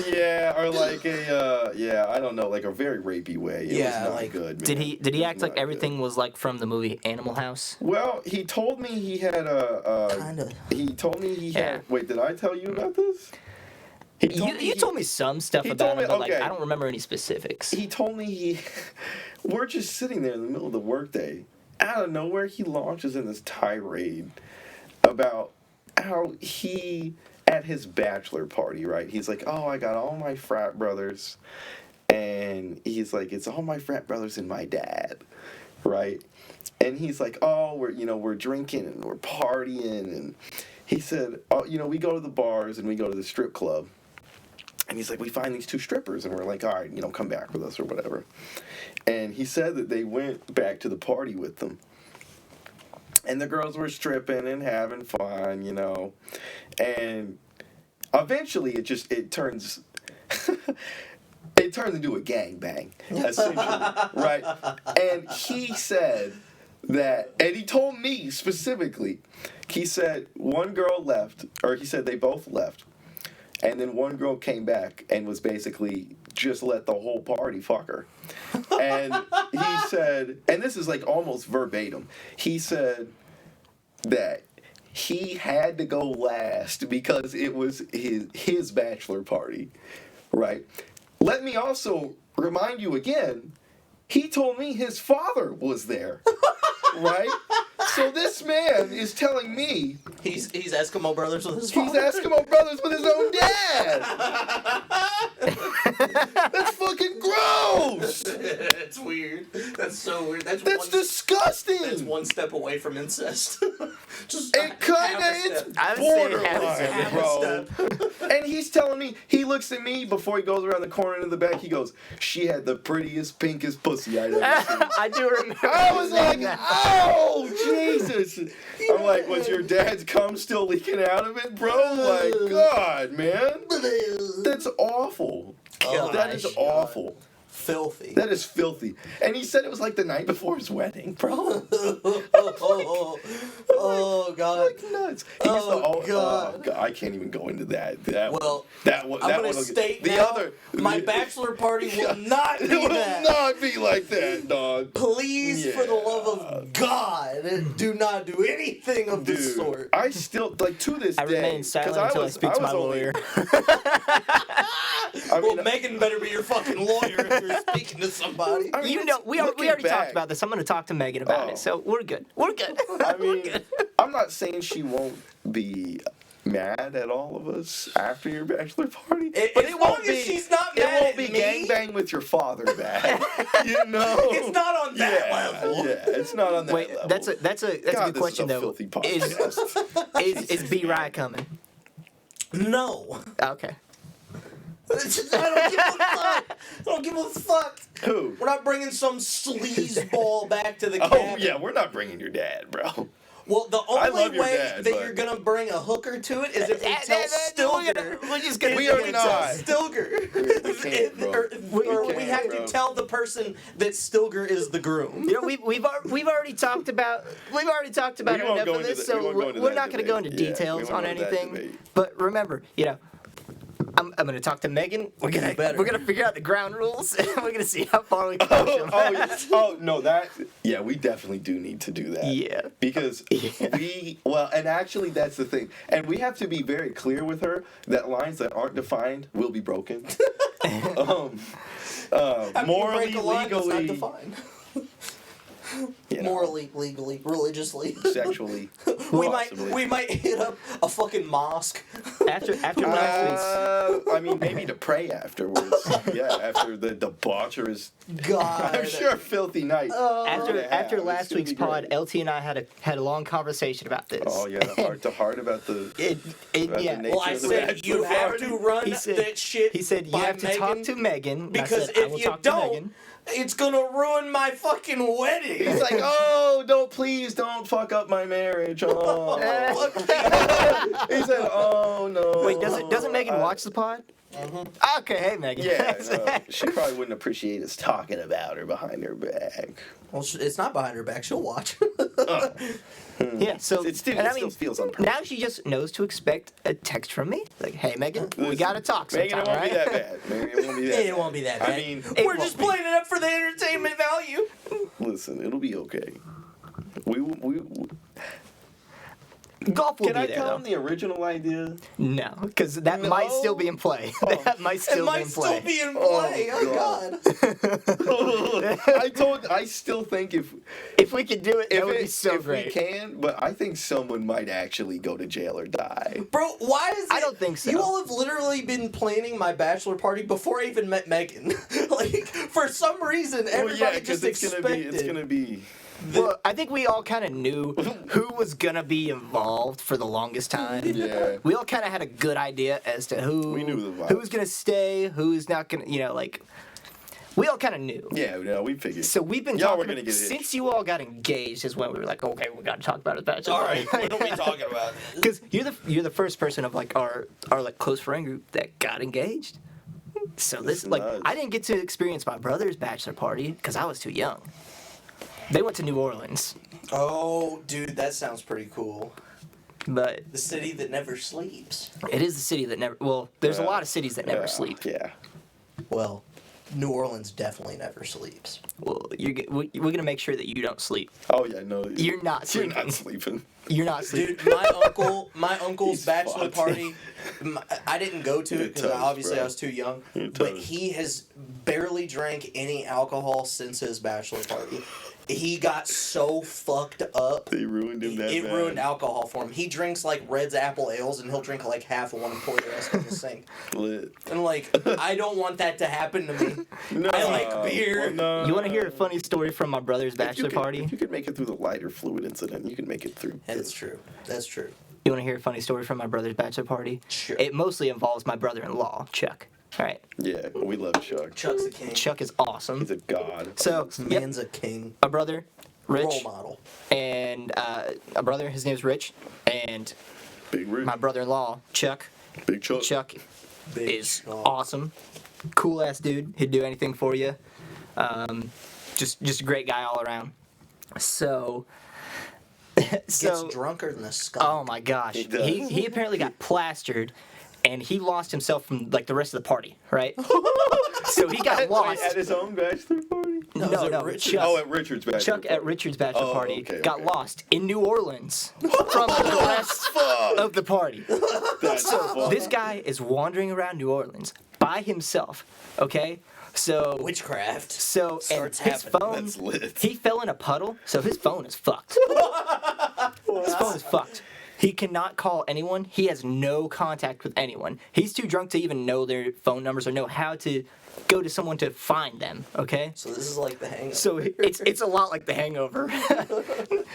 Yeah, or like I don't know, like a very rapey way. It was not good, man. Did he act like everything was like from the movie Animal House? Well, he told me he had Kinda. He told me he had... Wait, did I tell you about this? You told me some stuff about him, but like, I don't remember any specifics. He told me we're just sitting there in the middle of the workday. Out of nowhere, he launches in this tirade about how he, at his bachelor party, right? He's like, oh, I got all my frat brothers. And he's like, it's all my frat brothers and my dad, right? And he's like, oh, we're drinking and we're partying. And he said, oh, we go to the bars and we go to the strip club. And he's like, we find these two strippers, and we're like, all right, come back with us or whatever. And he said that they went back to the party with them. And the girls were stripping and having fun, And eventually it turns into a gangbang, essentially, right? And he said that, and he told me specifically, he said one girl left, or he said they both left. And then one girl came back and was basically just let the whole party fuck her. And he said, and this is like almost verbatim, he said that he had to go last because it was his bachelor party, right? Let me also remind you again, he told me his father was there, right? So this man is telling me he's Eskimo Brothers with his father. He's Eskimo Brothers with his own dad. That's fucking gross. That's weird. That's so weird. That's disgusting. That's one step away from incest. Just it kinda it's borderline, bro. And he's telling me, he looks at me before he goes around the corner into the back. He goes, "She had the prettiest, pinkest pussy I'd ever seen." I do remember. I was like, "Oh, Jesus!" I'm like, "Was your dad's cum still leaking out of it, bro?" Like, God, man, that's awful. That is awful. Filthy. That is filthy. And he said it was like the night before his wedding, bro. Oh, God. Like nuts. God. I can't even go into that. I'm going to state the now, other. My bachelor party will not be it that. will not be like that, dog. Please, for the love of God, do not do anything of this sort. I still, like, to this day. I remain silent until I speak to my lawyer. Well, Megan better be your fucking lawyer if you're speaking to somebody. I mean, we already talked about this. I'm going to talk to Megan about it, so we're good. We're good. I mean, I'm not saying she won't be mad at all of us after your bachelor party, but it won't be. She's not mad it won't be gangbang with your father bad. It's not on that level. Yeah, it's not on that level. That's a good question though. Is B. Rye coming? No. Okay. I don't give a fuck. Who? We're not bringing some sleazeball back to the cabin. Oh, yeah, we're not bringing your dad, bro. Well, the I only love your way dad, that but- you're gonna bring a hooker to it is if we tell Stilger. We're just gonna. We If are we not. tell Stilger. We can't, bro. Or we can't, have bro. to tell the person that Stilger is the groom. You know, we've already talked about We won't enough go of into this, the- we so won't go into we're that not going to go into debate. Yeah, details we won't on go into that anything. debate. But remember, I'm going to talk to Megan. We're gonna figure out the ground rules, and we're gonna see how far we can push them. Yeah, we definitely do need to do that. Yeah. Because and actually that's the thing. And we have to be very clear with her that lines that aren't defined will be broken. How can you Morally, break a line that's not legally, defined? you know, Morally, legally, religiously. sexually, we possibly. might hit up a fucking mosque. After last week's. I mean, maybe to pray afterwards. Yeah, after the debaucherous, God. I'm sure, filthy night. After It's last gonna week's be pod, great. LT and I had a long conversation about this. Oh yeah, heart to heart about the. About yeah. the nature Well, I of the said bachelor you have party. to run that shit. He said you by have to talk Megan, to Megan. And I because said, I will if you talk to don't, Megan. it's gonna ruin my fucking wedding. He's like, oh, please don't fuck up my marriage. Oh. He said, oh no. Wait, doesn't Megan watch the pod? Mm-hmm. Okay, hey Megan. Yeah, no, she probably wouldn't appreciate us talking about her behind her back. Well, it's not behind her back. She'll watch. Yeah, so It still, and it I mean, still feels unperfect. now she just knows to expect a text from me. Like, hey Megan, we gotta talk Megan, sometime, it won't right? be that bad. Megan, it won't be that It bad. won't be that bad. I mean, It We're won't just be. playing it up for the entertainment value. listen, it'll be okay. Golf will Can be I there tell though. him the original idea? No, because that might still be in play. That might It still be might in still play. be in play. Oh, God. I still think if we could do it, that would be so if great. we can, but I think someone might actually go to jail or die. Bro, why is it? I don't think so. You all have literally been planning my bachelor party before I even met Megan. Like, for some reason, everybody just expected. it's gonna be. Well, I think we all kind of knew who was gonna be involved for the longest time. Yeah. We all kind of had a good idea as to We knew the vibes. who's gonna stay, who's not gonna. Like, we all kind of knew. Yeah, no, we figured. So we've been Y'all talking were gonna get hitched. since you all got engaged is when we were like, okay, we got to talk about it. Bachelor All party. right, what are we talking about? Because you're the first person of like our like close friend group that got engaged. So this like nuts. I didn't get to experience my brother's bachelor party because I was too young. They went to New Orleans, Oh, dude, that sounds pretty cool. but The city that never sleeps. it is the city that never. Well, there's a Yeah. lot of cities that never Yeah, sleep. Yeah. Well, New Orleans definitely never sleeps. Well, we're gonna make sure that you don't sleep. Oh yeah, no. You're not You're sleeping. not sleeping. You're not sleeping. Dude, my uncle's He's bachelor fucked. party, I didn't go to You're it because toast, obviously bro. I was too young. You're But toast. he has barely drank any alcohol since his bachelor party. He got so fucked up. They ruined him that It bad. ruined alcohol for him. He drinks like Red's apple ales and he'll drink like half of one and pour the rest in the sink. Lit. And like, I don't want that to happen to me. No, I like beer. well, no. You want to hear a funny story from my brother's bachelor party? If you could make it through the lighter fluid incident, you can make it through. That's true. That's true. You want to hear a funny story from my brother's bachelor party? Sure. It mostly involves my brother-in-law, Chuck. All right. Yeah, we love Chuck. Chuck's a king. Chuck is awesome. He's a god. So, This yep, man's a king. a brother, Rich, Role model. and a brother, his name's Rich, and Big Rich. my brother-in-law, Chuck. Big Chuck. Chuck Big is Chuck. awesome. Cool ass dude. He'd do anything for you. Just a great guy all around. So, Gets so drunker than a skunk. oh my gosh, He does. he apparently got plastered, and he lost himself from like the rest of the party, right? So he got Wait, lost. at his own bachelor party? No, No, it was no, at Richard's. Chuck. Oh, at Richard's bachelor Chuck party. at Richard's bachelor Oh, party okay, got okay. lost in New Orleans from the rest of the party. That's So this guy is wandering around New Orleans by himself. Okay, so Witchcraft. so and starts his happening. phone. That's lit. He fell in a puddle, so his phone is fucked. His phone is fucked. He cannot call anyone. He has no contact with anyone. He's too drunk to even know their phone numbers or know how to go to someone to find them. Okay. So this is like the hangover. So it's a lot like The Hangover.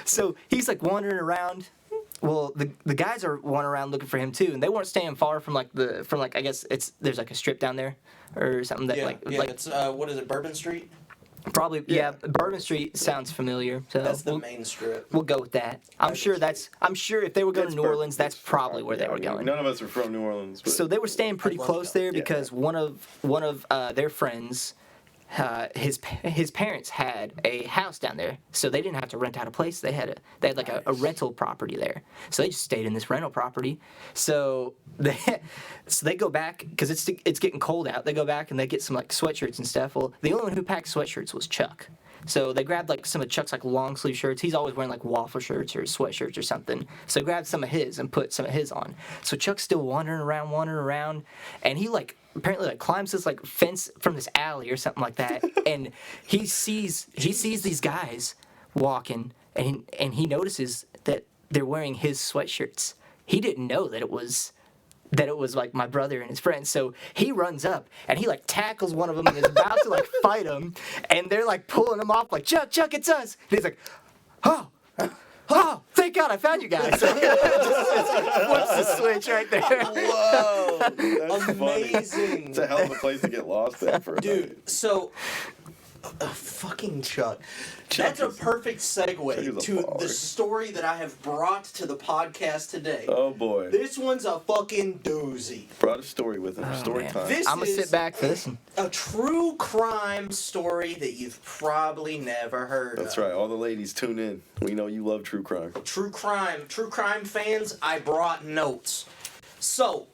So he's like wandering around. Well, the guys are wandering around looking for him too, and they weren't staying far from I guess there's like a strip down there or something that yeah, like it's what is it, Bourbon Street? Probably, yeah. Bourbon Street sounds familiar. So That's the main strip. We'll go with that. I'm sure if they were going to New Orleans, that's probably where they were going. None of us are from New Orleans. But So they were staying pretty close there because one of their friends, his parents had a house down there, so they didn't have to rent out a place. They had like a rental property there, so they just stayed in this rental property. So they go back because it's getting cold out. They go back and they get some like sweatshirts and stuff. Well, the only one who packed sweatshirts was Chuck. So they grabbed like some of Chuck's like long sleeve shirts. He's always wearing like waffle shirts or sweatshirts or something. So they grabbed some of his and put some of his on. So Chuck's still wandering around, and he like apparently like climbs this like fence from this alley or something like that, and he sees these guys walking, and he notices that they're wearing his sweatshirts. He didn't know that it was like my brother and his friends. So he runs up and he like tackles one of them and is about to like fight him, and they're like pulling him off like, Chuck, it's us. And he's like, oh, thank God I found you guys. So just flips the switch right there. Whoa, that's Amazing. Funny. It's a hell of a place to get lost at for a Dude, night. so fucking Chuck. That's a perfect segue to the story that I have brought to the podcast today. Oh boy. This one's a fucking doozy. Brought a story with him. Story man. time. I'm gonna sit back for this one. A true crime story that you've probably never heard of. That's right. All the ladies tune in. We know you love true crime. True crime fans, I brought notes. So,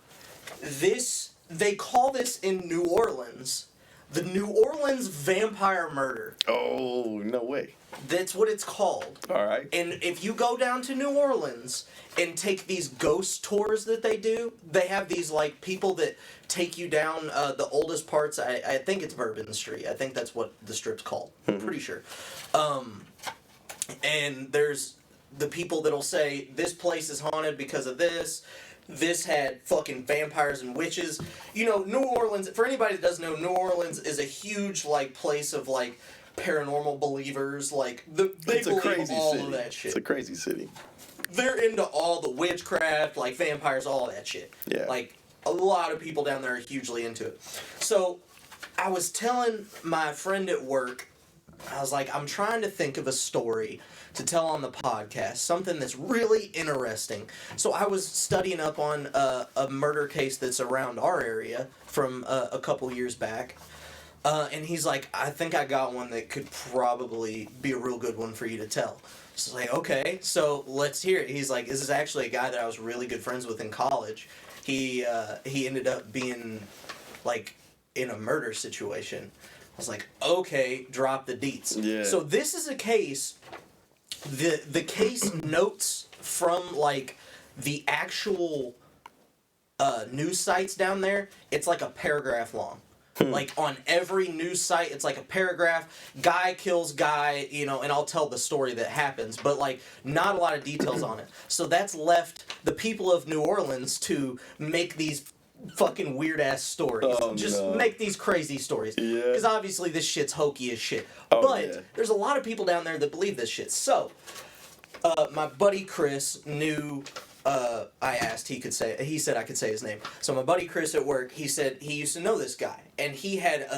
they call this in New Orleans the New Orleans vampire murder. Oh, no way. That's what it's called. All right. And if you go down to New Orleans and take these ghost tours that they do, they have these like people that take you down the oldest parts. I think it's Bourbon Street. I think that's what the strip's called. I'm pretty sure. And there's the people that'll say this place is haunted because of this. This had fucking vampires and witches. You know, New Orleans, for anybody that doesn't know, New Orleans is a huge, like, place of, like, paranormal believers. Like, they believe all of that shit. It's a crazy city. They're into all the witchcraft, like, vampires, all that shit. Yeah. Like, a lot of people down there are hugely into it. So, I was telling my friend at work, I was like, I'm trying to think of a story to tell on the podcast, something that's really interesting. So I was studying up on a murder case that's around our area from a couple years back. And he's like, I think I got one that could probably be a real good one for you to tell. So I was like, okay, so let's hear it. He's like, this is actually a guy that I was really good friends with in college. He ended up being, like, in a murder situation. I was like, okay, drop the deets. Yeah. So this is a case, the case notes from, like, the actual news sites down there, it's like a paragraph long. Like, on every news site, it's like a paragraph, guy kills guy, you know, and I'll tell the story that happens, but, like, not a lot of details on it. So that's left the people of New Orleans to make these fucking weird-ass stories. Make these crazy stories. Yeah. Because obviously this shit's hokey as shit. Oh, but yeah. there's a lot of people down there that believe this shit. So, my buddy Chris knew... he said I could say his name. So my buddy Chris at work, he said he used to know this guy, and he had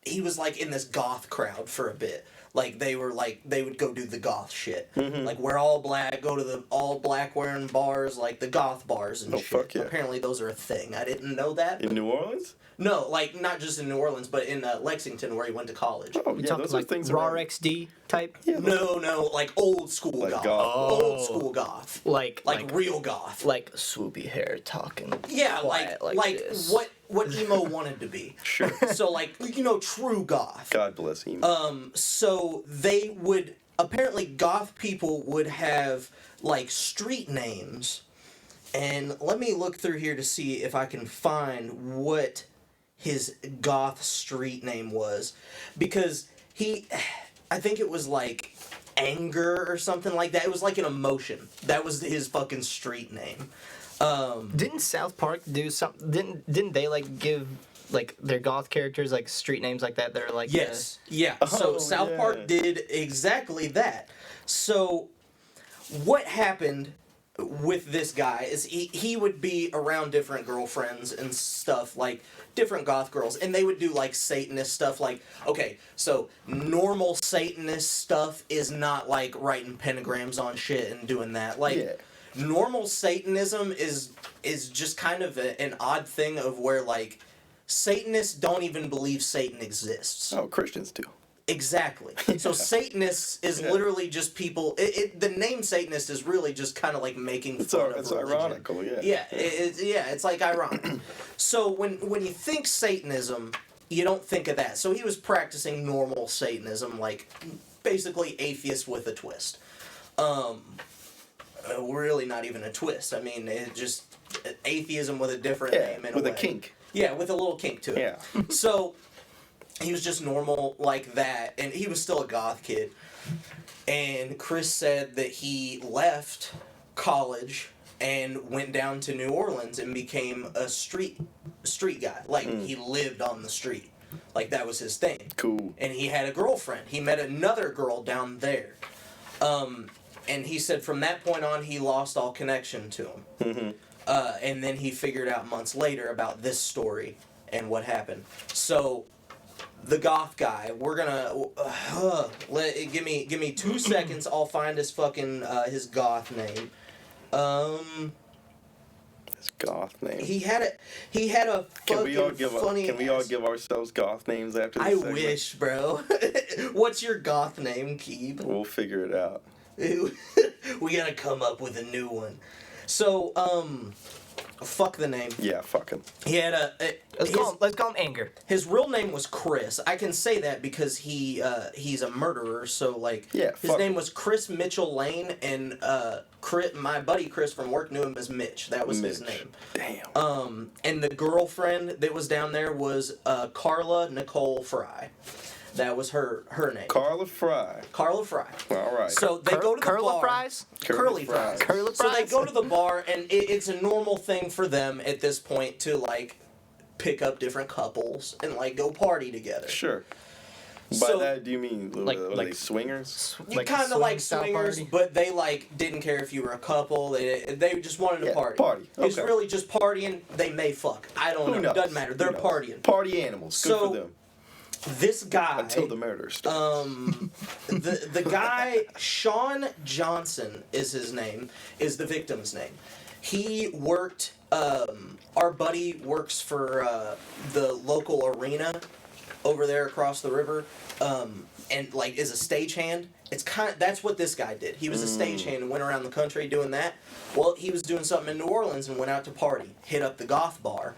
he was like in this goth crowd for a bit. Like they would go do the goth shit. Mm-hmm. Like wear all black, go to the all black wearing bars, like the goth bars and shit. Fuck yeah. Apparently those are a thing. I didn't know that. In New Orleans? No, like not just in New Orleans, but in Lexington where he went to college. Oh, You yeah, talking those like are things raw around. XD type? Yeah, No, like old school Like goth. goth. Old school goth. Like Real goth. like swoopy hair talking. Yeah, quiet like this. what emo wanted to be. Sure. So like true goth. God bless him. So they would apparently goth people would have like street names, and let me look through here to see if I can find what his goth street name was, because I think it was like anger or something like that. It was like an emotion. That was his fucking street name. Didn't South Park do something? Didn't they like give like their goth characters like street names like that? They're like Yes. Yeah. So South yeah. Park did exactly that. So what happened with this guy is he would be around different girlfriends and stuff, like different goth girls, and they would do like Satanist stuff. Like, okay, so normal Satanist stuff is not like writing pentagrams on shit and doing that. Like, normal Satanism is just kind of an odd thing of where like Satanists don't even believe Satan exists. Oh, Christians do. Exactly. So Satanists is literally just people. The name Satanist is really just kind of like making fun of It's religion. ironical, yeah. Yeah, it's like ironic. So when you think Satanism, you don't think of that. So he was practicing normal Satanism, like basically atheist with a twist. Really not even a twist. I mean, it just atheism with a different name in with a a way. kink. Yeah, with a little kink to it. Yeah. So he was just normal like that, and he was still a goth kid. And Chris said that he left college and went down to New Orleans and became a street guy. Like, he lived on the street. Like, that was his thing. Cool. And he had a girlfriend. He met another girl down there. And he said from that point on, he lost all connection to him. Mm-hmm. And then he figured out months later about this story and what happened. So the goth guy, we're gonna give me 2 seconds. I'll find his fucking his goth name. His goth name. He had a fucking funny. Can we all give ourselves goth names after this I segment? wish, bro. What's your goth name, Keeb? We'll figure it out. We gotta come up with a new one. So, fuck the name. Yeah, fuck him. He had Let's call him Anger. his real name was Chris. I can say that because he's a murderer. So like, Yeah, his fuck name him. was Chris Mitchell Lane, and my buddy Chris from work knew him as Mitch. That was his name. Damn. And the girlfriend that was down there was Carla Nicole Fry. That was her name. Carla Fry. Carla Fry. All right. So they go to the Curly bar. fries? Curly fries. Curly So they fries? go to the bar, and it's a normal thing for them at this point to like pick up different couples and like go party together. Sure. By So- that, do you mean Like- are like- they swingers? You kind of like swingers, but they like didn't care if you were a couple. They just wanted to Yeah, party. party. It's Okay. really just partying. They may fuck. I don't Who know. knows? Doesn't matter. They're Who knows? partying. Party animals. Good So, for them. This guy. Until the murder starts. The guy Sean Johnson is his name. Is the victim's name. He worked. Our buddy works for the local arena over there across the river, and like is a stagehand. That's what this guy did. He was a stagehand and went around the country doing that. Well, he was doing something in New Orleans and went out to party. Hit up the goth bar.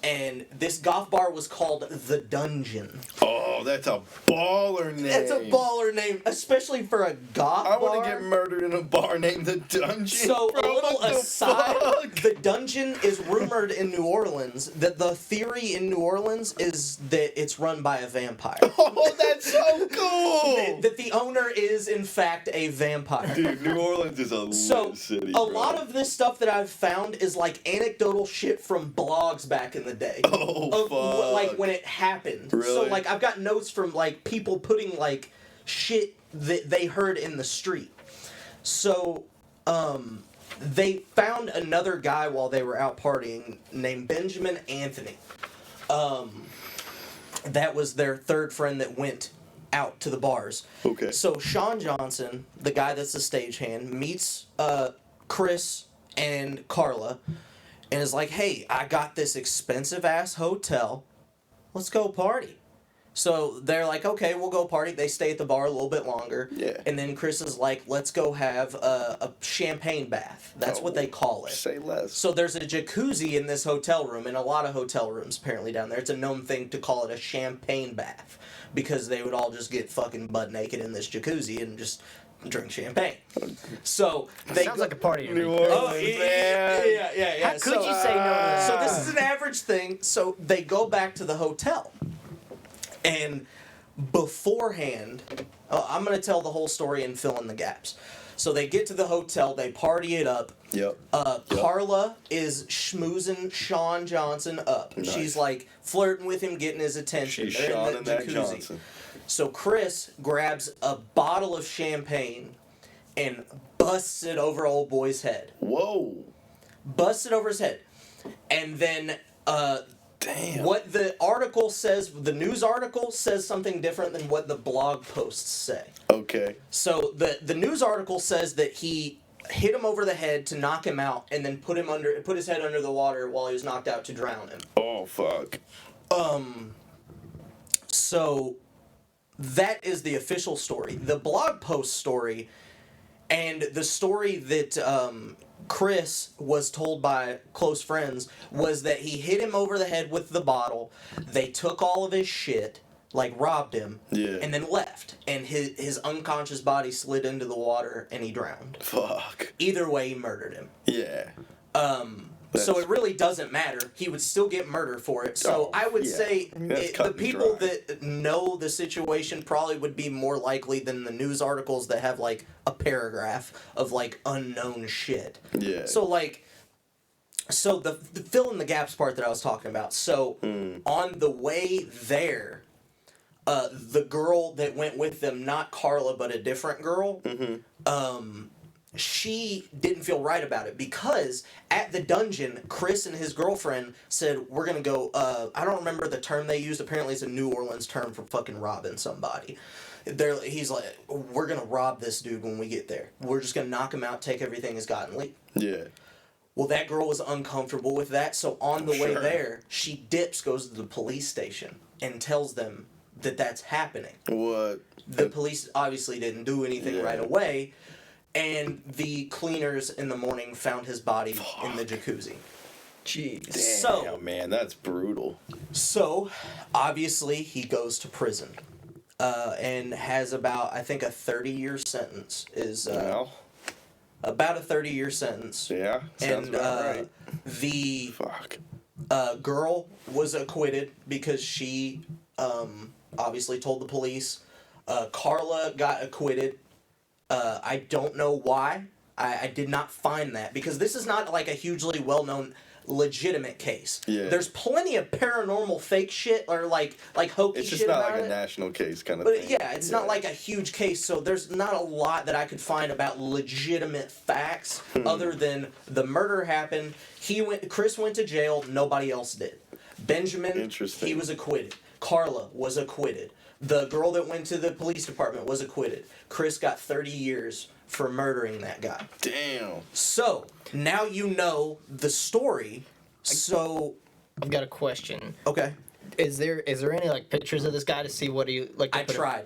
And this goth bar was called The Dungeon. Oh, that's a baller name. That's a baller name, especially for a goth I bar. want to get murdered in a bar named The Dungeon. So, bro, a little what the aside, fuck? The Dungeon is rumored in New Orleans that the theory in New Orleans is that it's run by a vampire. Oh, that's so cool. That the owner is, in fact, a vampire. Dude, New Orleans is a So, lit city, a bro. lot of this stuff that I've found is like anecdotal shit from blogs back in the day. Oh, Of fuck. like when it happened. So Really? like I've got notes from like people putting like shit that they heard in the street. So they found another guy while they were out partying named Benjamin Anthony. That was their third friend that went out to the bars. Okay. So Sean Johnson, the guy that's the stagehand, meets Chris and Carla and is like, hey, I got this expensive ass hotel. Let's go party. So they're like, okay, we'll go party. They stay at the bar a little bit longer. Yeah. And then Chris is like, let's go have a champagne bath. That's what they call it. Say less. So there's a jacuzzi in this hotel room, and a lot of hotel rooms apparently down there. It's a known thing to call it a champagne bath because they would all just get fucking butt naked in this jacuzzi and just drink champagne. So they Sounds like a party to New me. Orleans, Oh, man. yeah. How could you say no to that? So this is an average thing. So they go back to the hotel. And beforehand, I'm going to tell the whole story and fill in the gaps. So they get to the hotel, they party it up. Yep. Carla is schmoozing Sean Johnson up. Nice. She's like flirting with him, getting his attention. She's They're in the Sean and that jacuzzi. Johnson. So Chris grabs a bottle of champagne and busts it over old boy's head. Whoa. Busts it over his head. And then damn. what the article says, the news article says something different than what the blog posts say. Okay. So the news article says that he hit him over the head to knock him out and then put his head under the water while he was knocked out to drown him. Oh, fuck. So that is the official story. The blog post story and the story that Chris was told by close friends was that he hit him over the head with the bottle. They took all of his shit, like robbed him, and then left. And his unconscious body slid into the water and he drowned. Fuck. Either way, he murdered him. Yeah. So it really doesn't matter. He would still get murder for it. So I would say the people that know the situation probably would be more likely than the news articles that have like a paragraph of like unknown shit. Yeah. So like, the fill in the gaps part that I was talking about. So on the way there, the girl that went with them, not Carla, but a different girl, she didn't feel right about it because at the dungeon, Chris and his girlfriend said, we're going to go, I don't remember the term they used. Apparently it's a New Orleans term for fucking robbing somebody. He's like, we're going to rob this dude when we get there. We're just going to knock him out, take everything he's got and leave. Yeah. Well, that girl was uncomfortable with that, so on the way there, she goes to the police station and tells them that that's happening. What? The police obviously didn't do anything right away. And the cleaners in the morning found his body in the jacuzzi. Jeez. Damn, man, that's brutal. So, obviously, he goes to prison. And has about, I think, a 30-year sentence. About a 30-year sentence. Yeah, sounds about right. The girl was acquitted because she obviously told the police. Carla got acquitted. I don't know why. I did not find that because this is not like a hugely well-known legitimate case. Yeah. There's plenty of paranormal fake shit or like hokey shit. It's just not about like it. A national case kind of But thing. yeah, it's not like a huge case, so there's not a lot that I could find about legitimate facts other than the murder happened. Chris went to jail, nobody else did. Benjamin, he was acquitted. Carla was acquitted. The girl that went to the police department was acquitted. Chris got 30 years for murdering that guy. Damn. So, now you know the story. So, I've got a question. Okay. Is there any like pictures of this guy to see what he like? I tried.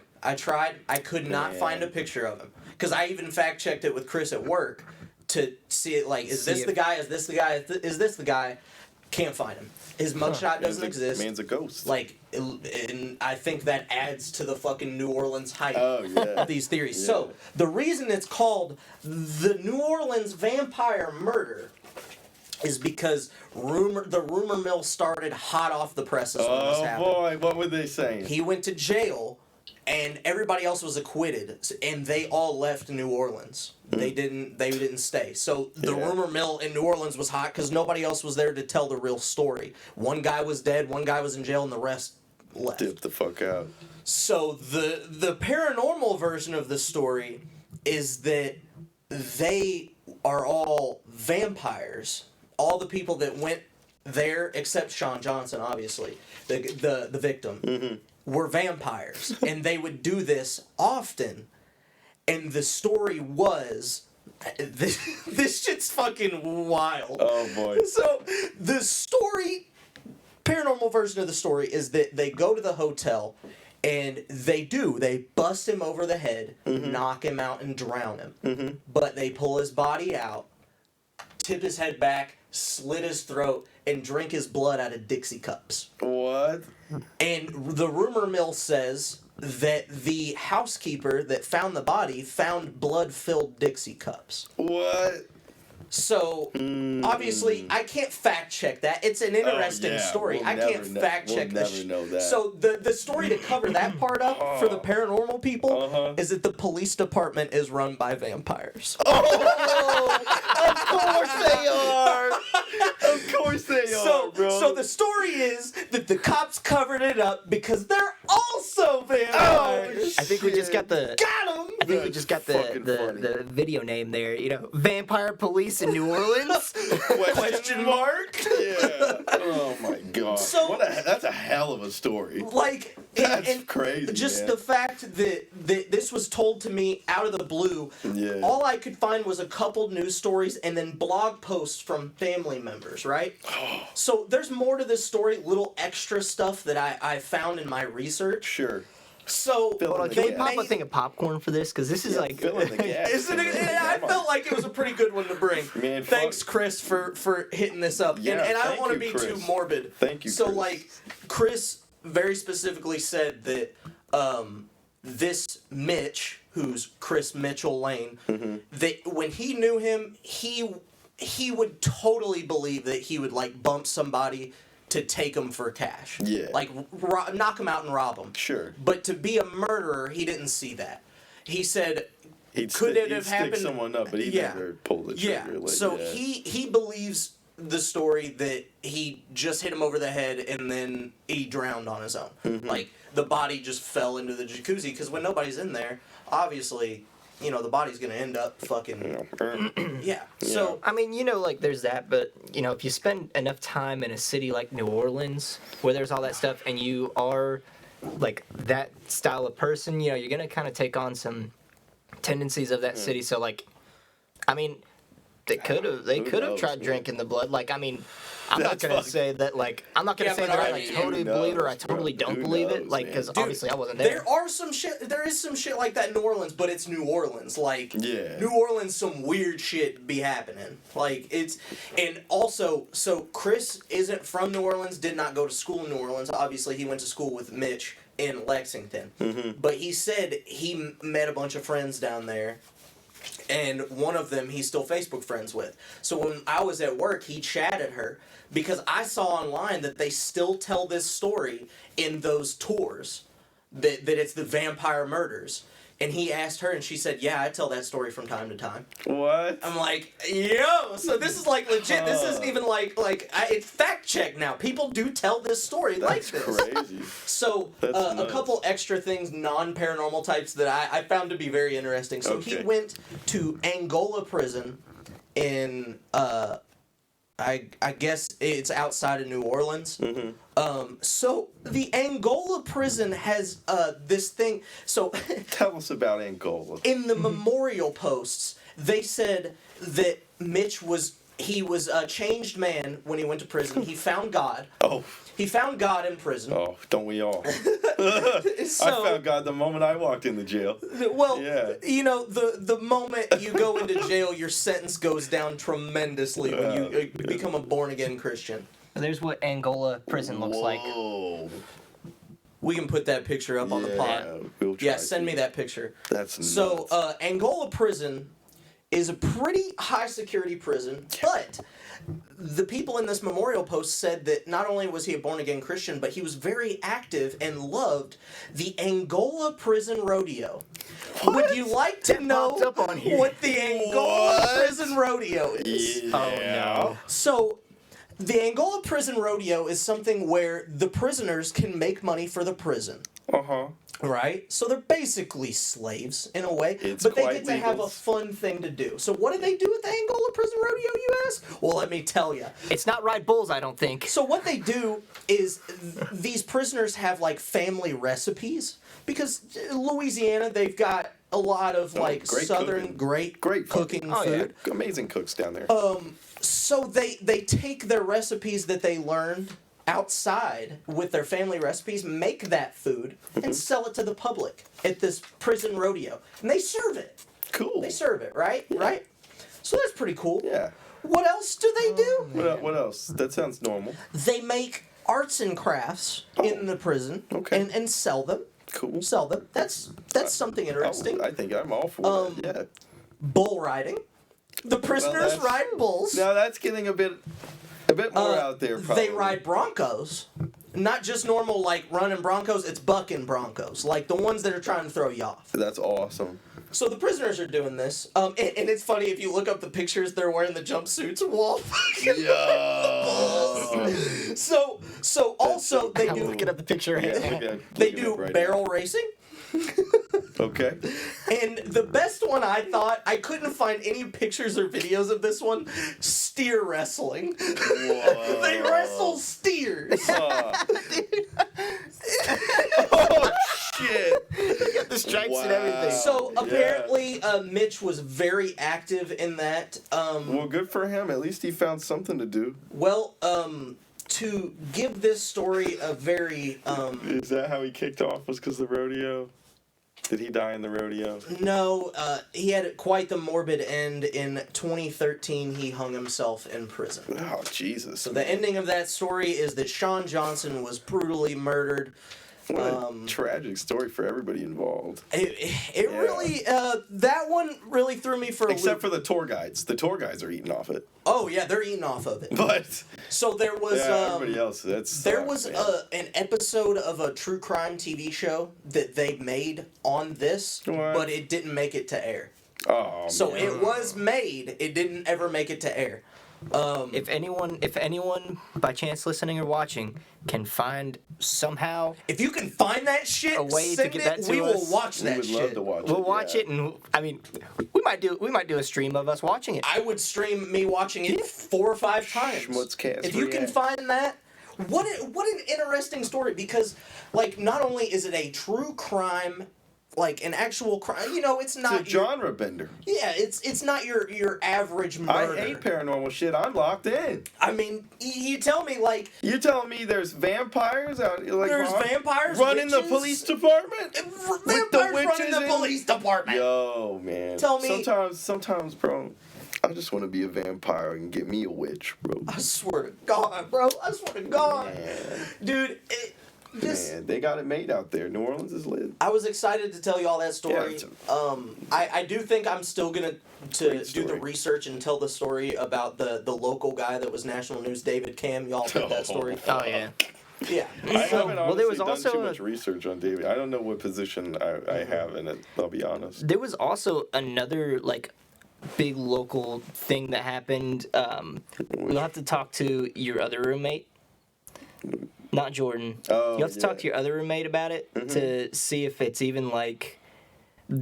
I could not find a picture of him because I even fact checked it with Chris at work to see it. Like, is this the guy? Is this the guy? Is this the guy? Can't find him. His mugshot doesn't exist. Man's a ghost. Like, and I think that adds to the fucking New Orleans hype of these theories. Yeah. So, the reason it's called the New Orleans Vampire Murder is because the rumor mill started hot off the presses when this happened. Oh boy, what were they saying? He went to jail, and everybody else was acquitted, and they all left New Orleans. They didn't stay. So the rumor mill in New Orleans was hot because nobody else was there to tell the real story. One guy was dead, one guy was in jail, and the rest left. Dipped the fuck out. So the paranormal version of the story is that they are all vampires. All the people that went there, except Sean Johnson, obviously, the victim, were vampires. And they would do this often. And the story was... This shit's fucking wild. Oh, boy. So, the story... Paranormal version of the story is that they go to the hotel... And they bust him over the head, knock him out, and drown him. But they pull his body out, tip his head back, slit his throat, and drink his blood out of Dixie cups. What? And the rumor mill says that the housekeeper that found the body found blood-filled Dixie cups. What? So, obviously, I can't fact check that. It's an interesting story. I can't fact check this. We'll never know that. So, the story to cover that part up for the paranormal people is that the police department is run by vampires. Oh, of course they are. Of course they So, are, bro. so the story is that the cops covered it up because they're also vampires. I think we just got the. Got 'em. I think we just got fucking funny. the video name there. You know, Vampire Police in New Orleans. Question mark. Yeah. Oh my god. So- That's a hell of a story. Like, That's and crazy. just man. the fact that this was told to me out of the blue. Yeah. All I could find was a couple news stories and then blog posts from family members, right? So there's more to this story, little extra stuff that I found in my research. Sure. So Fill in the Can we gap. pop a thing of popcorn for this? Because this is like. Fill in the gaps. Isn't it? I felt like it was a pretty good one to bring. Man, Thanks, fuck. Chris, for hitting this up. Yeah, and I don't thank want to you, be too Chris. morbid. Thank you, So, Chris. like, Chris very specifically said that this Mitch, who's Chris Mitchell Lane, Mm-hmm. that when he knew him, he would totally believe that he would, like, bump somebody to take him for cash. Yeah. Like, knock him out and rob him. Sure. But to be a murderer, he didn't see that. He said, He'd could stick, it have he'd stick happened? someone up, but he Yeah. never pulled the yeah. trigger. Like, So yeah. he believes the story that he just hit him over the head and then he drowned on his own. Mm-hmm. Like, the body just fell into the jacuzzi because when nobody's in there, obviously, you know, the body's going to end up fucking... Yeah. So... I mean, you know, like there's that, but you know, if you spend enough time in a city like New Orleans, where there's all that stuff, and you are like that style of person, you know, you're gonna kind of take on some tendencies of that city. So, like, I mean, they could have knows, tried man? drinking the blood. Like, I mean, I'm not That's gonna fucking- say that. Like, I'm not gonna Yeah, say but that I I like mean, totally who believe it or I knows, totally bro? don't Who believe it. knows, Like, man? because Dude, obviously I wasn't there. There is some shit like that in New Orleans, but it's New Orleans. Like, Yeah. New Orleans, some weird shit be happening. Like, it's, and also, so Chris isn't from New Orleans, did not go to school in New Orleans. Obviously, he went to school with Mitch in Lexington. But he said he met a bunch of friends down there. And one of them he's still Facebook friends with. So when I was at work, he chatted her because I saw online that they still tell this story in those tours, that it's the vampire murders. And he asked her, and she said, "Yeah, I tell that story from time to time." What? I'm like, yo, so this is like legit. This isn't even it's fact checked now. People do tell this story like That's this. crazy. So, That's a nuts. couple extra things, non-paranormal types that I found to be very interesting. So he Okay. went to Angola prison in, I guess it's outside of New Orleans. Mm-hmm. So the Angola prison has this thing. So Tell us about Angola. in the memorial posts, they said that Mitch was a changed man when he went to prison. He found God. Oh, He found God in prison. don't we all? So, I found God the moment I walked in the jail. well, Yeah. you know, the moment you go into jail, your sentence goes down tremendously when you become a born-again Christian. There's what Angola prison looks like. Whoa. We can put that picture up on the pod. We'll try Yeah, send to. me that picture. That's So, nuts. Angola prison is a pretty high-security prison, but the people in this memorial post said that not only was he a born-again Christian, but he was very active and loved the Angola Prison Rodeo. Would you like to know popped up on here. what the Angola What? Prison Rodeo is? Yeah. Oh no. So, the Angola Prison Rodeo is something where the prisoners can make money for the prison. Uh-huh. Right? So they're basically slaves in a way, It's but they quite get to have a legal. fun thing to do. So what do they do at the Angola Prison Rodeo, you ask? Well, let me tell you. It's not ride bulls, I don't think. So what they do is these prisoners have like family recipes because Louisiana, they've got a lot of like great southern cooking. great Great cooking cooking. Oh, yeah. food. Amazing cooks down there. So they take their recipes that they learned outside with their family recipes, make that food, and sell it to the public at this prison rodeo. And they serve it. Cool. They serve it, right? Right? So that's pretty cool. Yeah. What else do they do? What else? That sounds normal. They make arts and crafts in the prison Okay. and sell them. Cool. Sell them. That's something interesting. I think I'm all for that. Yeah. Bull riding. The prisoners that's- ride bulls. Now that's getting a bit more out there. Probably. They ride broncos. Not just normal, like, running broncos, it's bucking broncos. Like, the ones that are trying to throw you off. That's awesome. So the prisoners are doing this, and it's funny if you look up the pictures, they're wearing the jumpsuits while Yo. So also they I'm do looking at the picture right now. they do barrel racing. Okay. And the best one I thought, I couldn't find any pictures or videos of this one, steer wrestling. Whoa. They wrestle steers. Oh shit. You got the stripes and everything. So apparently Mitch was very active in that. Well, good for him. At least he found something to do. Well, to give this story a very Is that how he kicked off? Was because the rodeo? Did he die in the rodeo? no, he had quite the morbid end. In 2013, he hung himself in prison. Oh Jesus. So the ending of that story is that Sean Johnson was brutally murdered. What a tragic story for everybody involved. It really that one really threw me for a Except loop. for the tour guides. The tour guides are eating off it. Oh yeah, they're eating off of it. But So there was everybody else. there was an episode of a true crime TV show that they made on this, What? but it didn't make it to air. Oh, So man. it was made, it didn't ever make it to air. If anyone by chance listening or watching can find somehow, If you can find that shit, A way to send get it. that to We will us. watch We that would shit. love to watch it. we'll watch yeah. it, and I mean, we might do a stream of us watching it. I would stream me watching it 4 or 5 times. SchmutzCast If you can react. find that, what an interesting story, because like not only is it a true crime, like an actual crime, you know, it's not It's a genre bender. yeah, it's not your average murder. I hate paranormal shit. I'm locked in. I mean, you tell me like You telling me there's vampires out like there's vampires running the witches, police department? vampires running the in- police department. Yo, man. Tell me- Sometimes, bro, I just want to be a vampire and get me a witch, bro. I swear to God, bro. I swear to God, Man, dude. man, they got it made out there. New Orleans is lit. I was excited to tell you all that story. Yeah, I do think I'm still gonna do Great the story. research and tell the story about the local guy that was national news, David Cam. Y'all heard that story? Oh yeah. Yeah. I haven't well, there honestly was done also too a- much research on David. I don't know what position I have in it. I'll be honest. There was also another like big local thing that happened. You'll have to talk to your other roommate, not Jordan. Oh, you have to talk yeah. to your other roommate about it to see if it's even like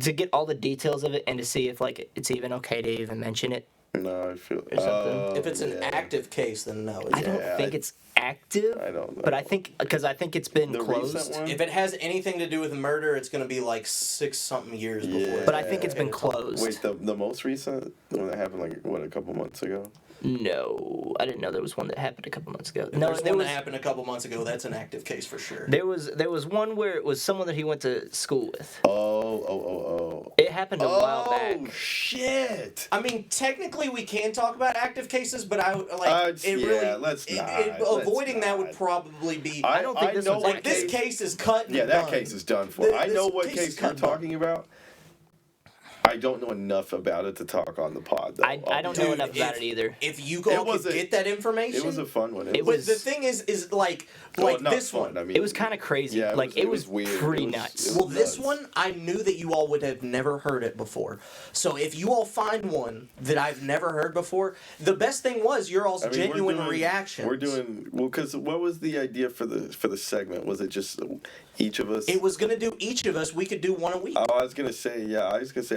to get all the details of it and to see if like it's even okay to even mention it. No, I feel. Or something. Oh, If it's an yeah. active case, then no. It's I don't Yeah, think it's active. I don't know. But I think because I think it's been The closed. recent one? If it has anything to do with murder, it's gonna be like 6-something years before. Yeah. But I think it's been closed. Wait, the most recent, the one that happened like what, a couple months ago? No, I didn't know there was one that happened a couple months ago. No, There's there one was that happened a couple months ago. That's an active case for sure. there was one where it was someone that he went to school with. Oh. It happened a while back. Oh shit! I mean, technically, we can talk about active cases, but I like it yeah, really. let's not, avoiding let's that would not. probably be. I don't think this know one's what like this case is cut. And Yeah, that done. case is done for. I know This what case is case you're cut and done. talking about. I don't know enough about it to talk on the pod. Though. I don't Dude, know enough about if- it either. If you It all was could a- get that information, It was a fun one. It But was- the thing is like well, not this fun. one. I mean, It was kind of crazy. Yeah, like it was weird. pretty It was- nuts. it was Well, this nuts. one, I knew that you all would have never heard it before. So if you all find one that I've never heard before, the best thing was your all's I mean, genuine we're doing, reactions. We're doing well because what was the idea for the segment? Was it just each of us? It was gonna do each of us. We could do one a week. Oh, I was gonna say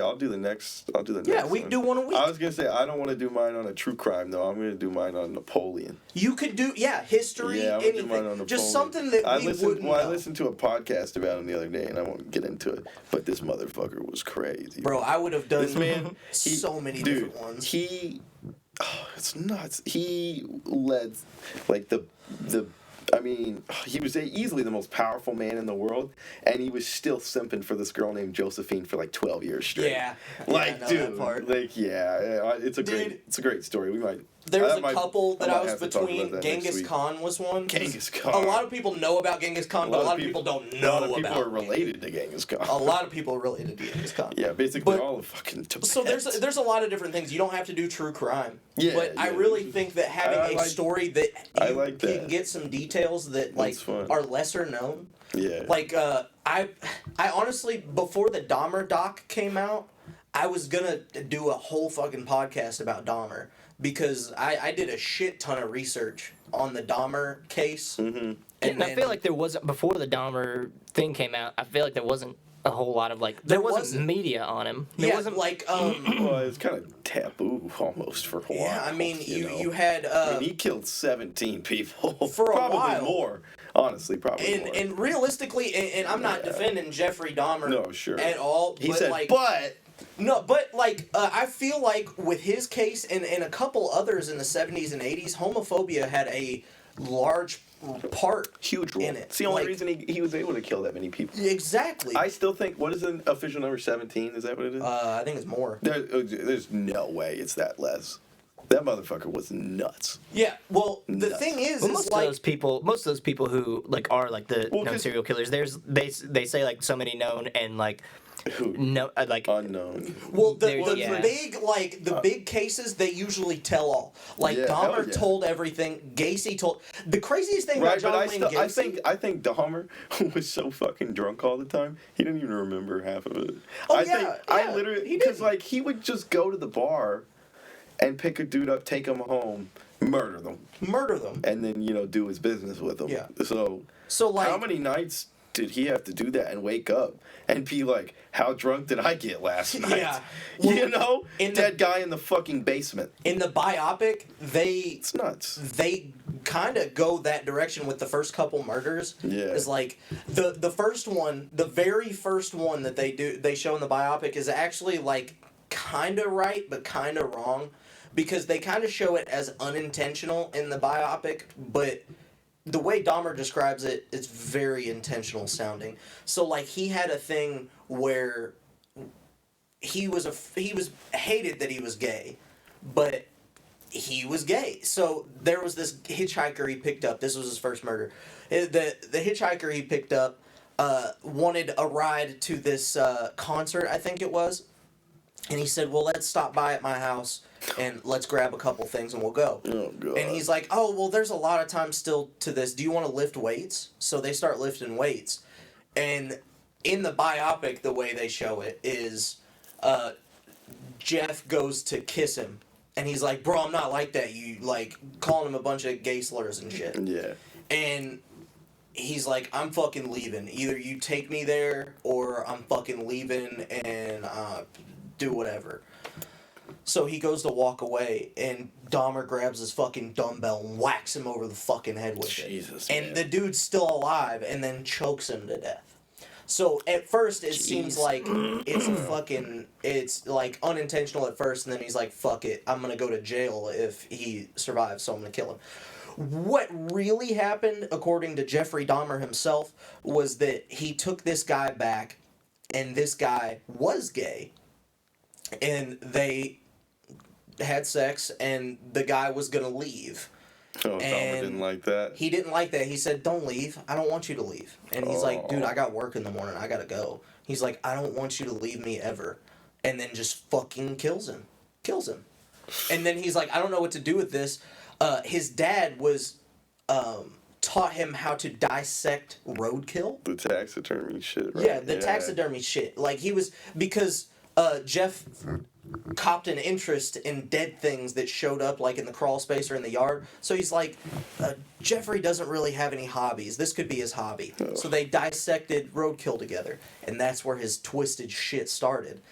I'll do the next. Yeah, we can do one a week. I was gonna say I don't want to do mine on a true crime though. I'm gonna do mine on Napoleon. You could do history, Yeah, I'm gonna do anything. mine on Napoleon. Just something that I we listened. wouldn't Well, I know. listened to a podcast about him the other day, and I won't get into it. But this motherfucker was crazy. Bro, I would have done This man, so many dude, different ones. It's nuts. He led, like I mean, he was easily the most powerful man in the world, and he was still simping for this girl named Josephine for like 12 years straight. Yeah. Like, Yeah, I know that dude, part. like, yeah, it's a Dude. great story. We might. There was I a might- couple that might I was have to talk about between. that next Genghis week. Khan was one. Genghis A Khan. lot of people know about Genghis Khan, but a lot of people don't know A lot of people about are related to Genghis Khan. A lot of people are related to Genghis Khan. Yeah, basically But- all of fucking Tibet. So there's a lot of different things. You don't have to do true crime. Yeah, But I yeah. really think that having I a like- story that I you like can that. get some details that like That's fun. are lesser known. Yeah. Like I honestly before the Dahmer doc came out, I was gonna do a whole fucking podcast about Dahmer because I did a shit ton of research on the Dahmer case. Mm-hmm. And I feel like there wasn't, before the Dahmer thing came out, I feel like there wasn't a whole lot of, like, there wasn't media on him. There wasn't, like, well, it's kind of taboo almost for a while. yeah, I mean, you had, I mean, he killed 17 people. For a probably while. More. Honestly, probably more. And realistically, and I'm not defending Jeffrey Dahmer at all. He but said, like, No, but like, I feel like with his case and a couple others in the 70s and 80s, homophobia had a large part huge role. in it. It's the only reason he was able to kill that many people. Exactly. I still think, what is the official number, 17? Is that what it is? I think it's more. There's no way it's that less. That motherfucker was nuts. Yeah, well, the thing is, well, most of those people who like are like the known serial killers, they say like so many known and like like unknown. Well, the big cases, they usually tell all. Like Dahmer told everything. Gacy told. The craziest thing about John Wayne Gacy. I think Dahmer was so fucking drunk all the time, he didn't even remember half of it. I literally, because like he would just go to the bar and pick a dude up, take him home, murder them, and then do his business with them. Yeah. So like, how many nights did he have to do that and wake up and be like, how drunk did I get last night? Yeah. Well, dead guy in the fucking basement. In the biopic, it's nuts. They kind of go that direction with the first couple murders. Yeah. It's like the first one, the very first one that they show in the biopic is actually like kind of right but kind of wrong, because they kind of show it as unintentional in the biopic, but the way Dahmer describes it, it's very intentional sounding. So like he had a thing where he was hated that he was gay, but he was gay. So there was this hitchhiker he picked up. This was his first murder. The hitchhiker he picked up wanted a ride to this concert, I think it was. And he said, well, let's stop by at my house and let's grab a couple things and we'll go. Oh, God. And he's like, oh, well, there's a lot of time still to this. Do you want to lift weights? So they start lifting weights. And in the biopic, the way they show it is Jeff goes to kiss him. And he's like, bro, I'm not like that. You, like, calling him a bunch of gay slurs and shit. Yeah. And he's like, I'm fucking leaving. Either you take me there or I'm fucking leaving and do whatever. So he goes to walk away, and Dahmer grabs his fucking dumbbell and whacks him over the fucking head with it. And the dude's still alive, and then chokes him to death. So at first it seems like it's like unintentional at first, and then he's like, fuck it, I'm gonna go to jail if he survives, so I'm gonna kill him. What really happened, according to Jeffrey Dahmer himself, was that he took this guy back, and this guy was gay. And they had sex, and the guy was going to leave. Oh, Dahmer didn't like that? He didn't like that. He said, don't leave. I don't want you to leave. And he's like, dude, I got work in the morning. I got to go. He's like, I don't want you to leave me ever. And then just fucking kills him. And then he's like, I don't know what to do with this. His dad was taught him how to dissect roadkill. The taxidermy shit, right? Yeah, the taxidermy shit. Like, he was... Because... Jeff copped an interest in dead things that showed up like in the crawl space or in the yard. So he's like, Jeffrey doesn't really have any hobbies. This could be his hobby. Oh. So they dissected roadkill together. And that's where his twisted shit started.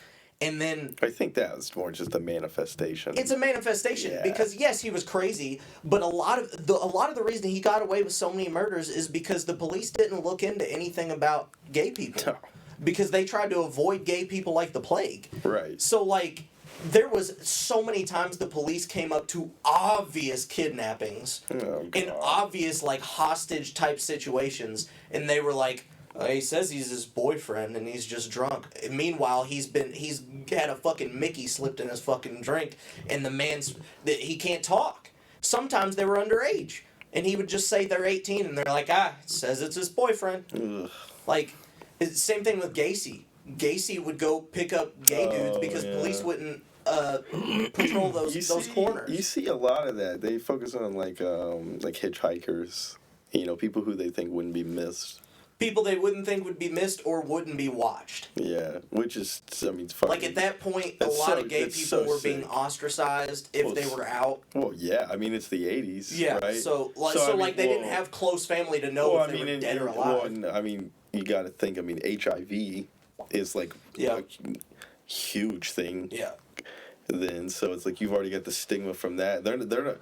And then... I think that was more just a manifestation. It's a manifestation because, yes, he was crazy, but a lot of the reason he got away with so many murders is because the police didn't look into anything about gay people. No. Because they tried to avoid gay people like the plague. Right. So, like, there was so many times the police came up to obvious kidnappings and obvious, like, hostage-type situations, and they were like, he says he's his boyfriend and he's just drunk. And meanwhile, he's had a fucking Mickey slipped in his fucking drink, and he can't talk. Sometimes they were underage, and he would just say they're 18, and they're like, it says it's his boyfriend. Ugh. Like... Same thing with Gacy. Gacy would go pick up gay dudes because police wouldn't patrol those corners. You see a lot of that. They focus on like hitchhikers, people who they think wouldn't be missed. people they wouldn't think would be missed or wouldn't be watched. Yeah, which is, I mean, it's fucking... Like, at that point, a lot of gay people were being ostracized if they were out. Well, yeah, I mean, it's the 80s, yeah, right? So I mean, they didn't have close family to know if they were dead or alive. Well, I mean, you got to think, I mean, HIV is, like, a huge thing. Yeah. Then, so it's like you've already got the stigma from that. They're not...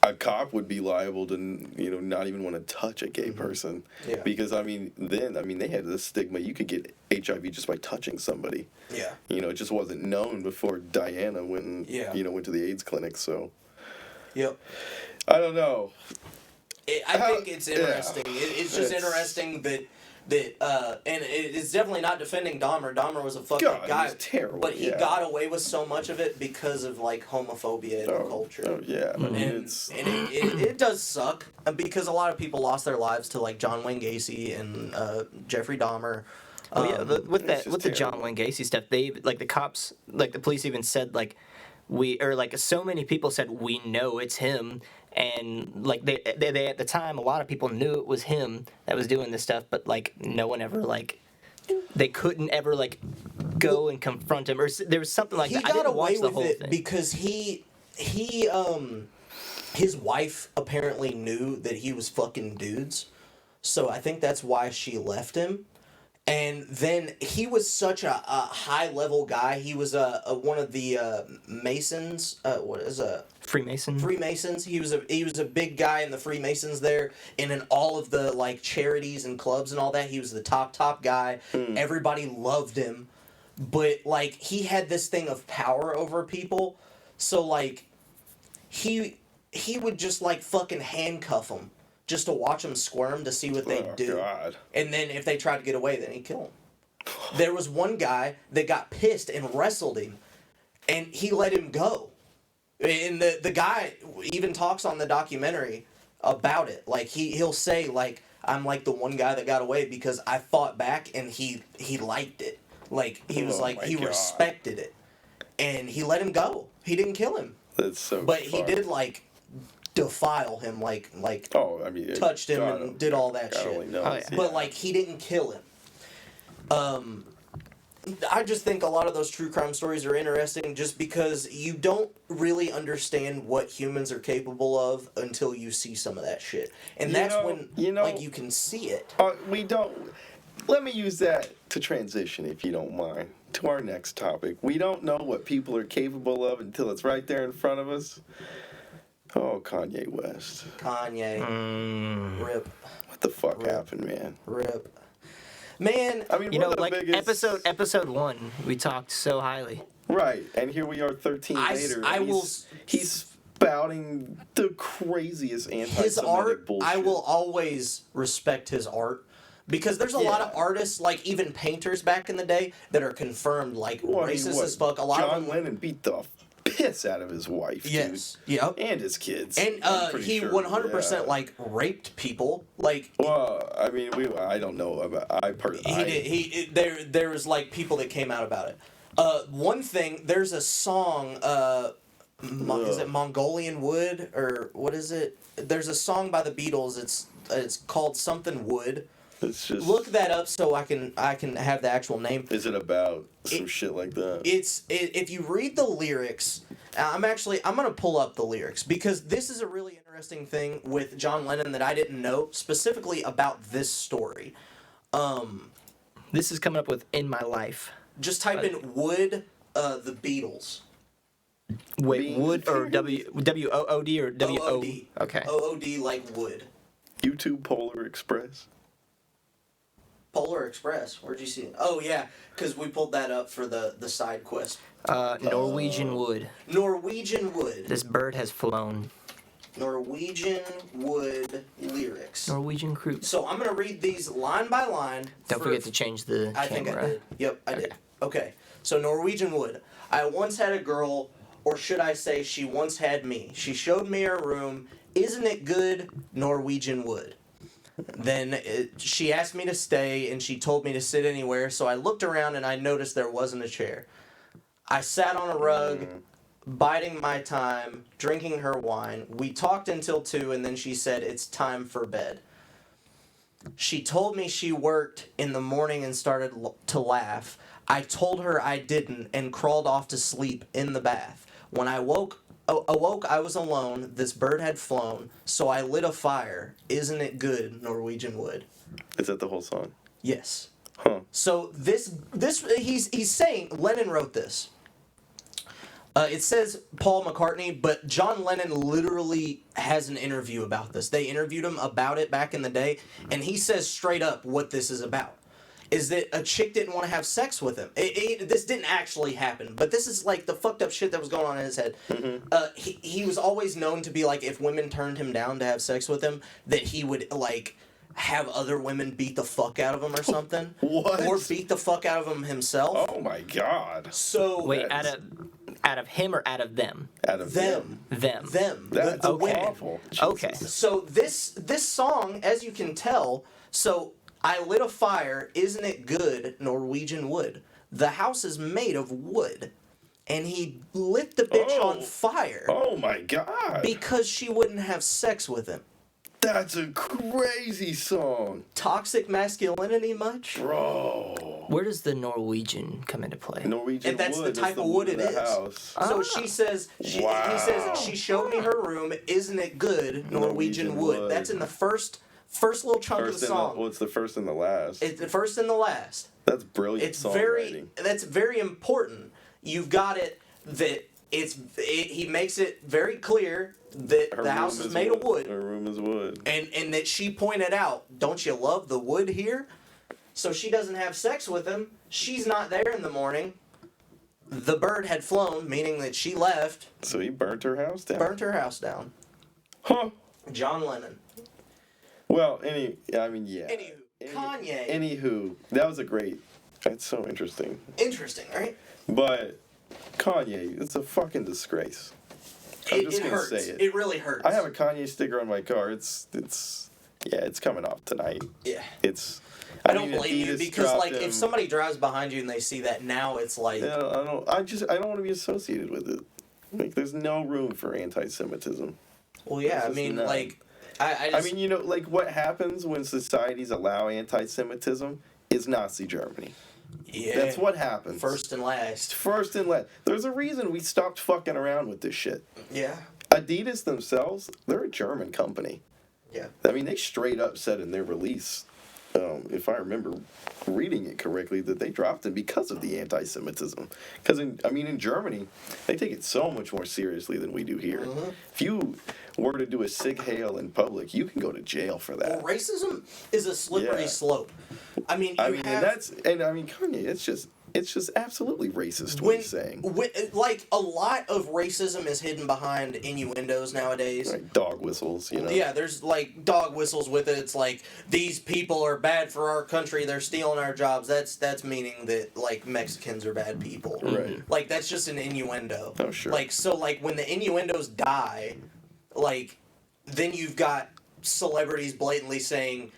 A cop would be liable to, not even want to touch a gay person. Yeah. Because, I mean, they had this stigma. You could get HIV just by touching somebody. Yeah. It just wasn't known before Diana went and, went to the AIDS clinic, so. Yep. I don't know. I think it's interesting. It's just interesting that and it's definitely not defending Dahmer. Dahmer was a fucking guy. He was terrible. But he got away with so much of it because of, like, homophobia in the culture. Oh, yeah. I mean, it does suck because a lot of people lost their lives to, like, John Wayne Gacy and Jeffrey Dahmer. With the John Wayne Gacy stuff, they, like, the cops, like, the police even said, like, so many people said, we know it's him. And, like, they at the time, a lot of people knew it was him that was doing this stuff, but, like, no one ever, like, they couldn't ever, like, go and confront him. Or there was something like that. I didn't watch the whole thing. Because his wife apparently knew that he was fucking dudes. So I think that's why she left him. And then he was such a high-level guy. He was one of the Masons. Freemasons. He was a big guy in the Freemasons there, and in all of the, like, charities and clubs and all that. He was the top guy. Everybody loved him, but, like, he had this thing of power over people. So, like, he would just, like, fucking handcuff them. Just to watch them squirm to see what they do. God. And then if they tried to get away, then he'd kill them. There was one guy that got pissed and wrestled him, and he let him go. And the guy even talks on the documentary about it. Like, he'll say, like, I'm, like, the one guy that got away because I fought back, and he liked it. Like, he was he respected it. And he let him go. He didn't kill him. That's so But he did, like, defile him, touched him and did all that shit. But, like, he didn't kill him. I just think a lot of those true crime stories are interesting just because you don't really understand what humans are capable of until you see some of that shit. And that's when you can see it. We don't... Let me use that to transition, if you don't mind, to our next topic. We don't know what people are capable of until it's right there in front of us. Oh, Kanye West. Kanye. Rip. What the fuck happened, man? Rip. Man, I mean, like, biggest... episode 1, we talked so highly. Right, and here we are 13 later. He's spouting the craziest anti-Semitic bullshit. I will always respect his art. Because there's a lot of artists, like even painters back in the day, that are confirmed, like, racist as fuck. A lot of them... John Lennon beat the piss out of his wife, dude. Yep. And his kids. And he 100% like raped people. Like, well, I mean, I don't know about there was like people that came out about it. One thing, there's a song, is it Mongolian Wood or what is it? There's a song by the Beatles. It's called something Wood. Look that up so I can have the actual name. Is it about some shit like that? If you read the lyrics, I'm gonna pull up the lyrics because this is a really interesting thing with John Lennon that I didn't know specifically about this story. This is coming up with "In My Life." Just type in Wood, the Beatles. Wait, Wood or W-O-O-D or W-O? O-O-D. Okay. O-O-D like wood. YouTube Polar Express. Polar Express. Where'd you see it? Oh, yeah, because we pulled that up for the side quest. Norwegian Wood. Norwegian Wood. This bird has flown. Norwegian Wood lyrics. Norwegian crew. So I'm going to read these line by line. Don't forget to change the camera. I think I did. Yep, I did. Okay. So Norwegian Wood. I once had a girl, or should I say she once had me. She showed me her room. Isn't it good? Norwegian Wood. Then she asked me to stay, and she told me to sit anywhere, so I looked around and I noticed there wasn't a chair. I sat on a rug, biding my time, drinking her wine. We talked until 2, and then she said, "It's time for bed." She told me she worked in the morning and started to laugh. I told her I didn't and crawled off to sleep in the bath. When I awoke, I was alone. This bird had flown, so I lit a fire. Isn't it good, Norwegian wood? Is that the whole song? Yes. Huh. So this he's saying Lennon wrote this. It says Paul McCartney, but John Lennon literally has an interview about this. They interviewed him about it back in the day, and he says straight up what this is about. Is that a chick didn't want to have sex with him. This didn't actually happen, but this is like the fucked up shit that was going on in his head. Mm-hmm. He was always known to be like, if women turned him down to have sex with him, that he would like have other women beat the fuck out of him or something. What? Or beat the fuck out of him himself. Oh my god. So Wait, out of him or out of them? Out of them. Them. That's the women. awful. Okay. Jesus. So this song, as you can tell, so I lit a fire, isn't it good, Norwegian wood? The house is made of wood. And he lit the bitch on fire. Oh my god. Because she wouldn't have sex with him. That's a crazy song. Toxic masculinity much? Bro. Where does the Norwegian come into play? Norwegian And that's wood. the type of wood it is. House. So she says, he says, she showed me her room, isn't it good, Norwegian wood? That's in the first little chunk of the song. Well, it's the first and the last. It's the first and the last. That's brilliant It's songwriting. that's very important. You've got it that he makes it very clear that the house is made of wood. Her room is wood. And that she pointed out, don't you love the wood here? So she doesn't have sex with him. She's not there in the morning. The bird had flown, meaning that she left. So he burnt her house down. Huh. John Lennon. Well, yeah. Anywho, Kanye. Anywho, that was that's so interesting. Interesting, right? But Kanye, it's a fucking disgrace. I'm just gonna hurts. say it. It really hurts. I have a Kanye sticker on my car. It's coming off tonight. Yeah. I don't mean, blame you Adidas because dropped like him. if somebody drives behind you and they see that now, it's like Yeah, I don't want to be associated with it. Like, there's no room for anti-Semitism. well, yeah. There's I just mean, none. like, I just, I mean, like what happens when societies allow anti-Semitism is Nazi Germany. yeah. That's what happens. First and last. First and last. There's a reason we stopped fucking around with this shit. Yeah. Adidas themselves, they're a German company. Yeah. I mean, they straight up said in their release, if I remember reading it correctly, that they dropped it because of the anti-Semitism. Because, in Germany, they take it so much more seriously than we do here. Mm-hmm. If you were to do a Sig Heil in public, you can go to jail for that. Well, racism is a slippery Yeah. slope. I mean, Kanye, it's just absolutely racist what he's saying. Like, a lot of racism is hidden behind innuendos nowadays. Like dog whistles, Yeah, there's, like, dog whistles with it. It's like, these people are bad for our country. They're stealing our jobs. That's meaning that, like, Mexicans are bad people. Right. Like, that's just an innuendo. Oh, sure. Like, so, like, when the innuendos die, like, then you've got celebrities blatantly saying,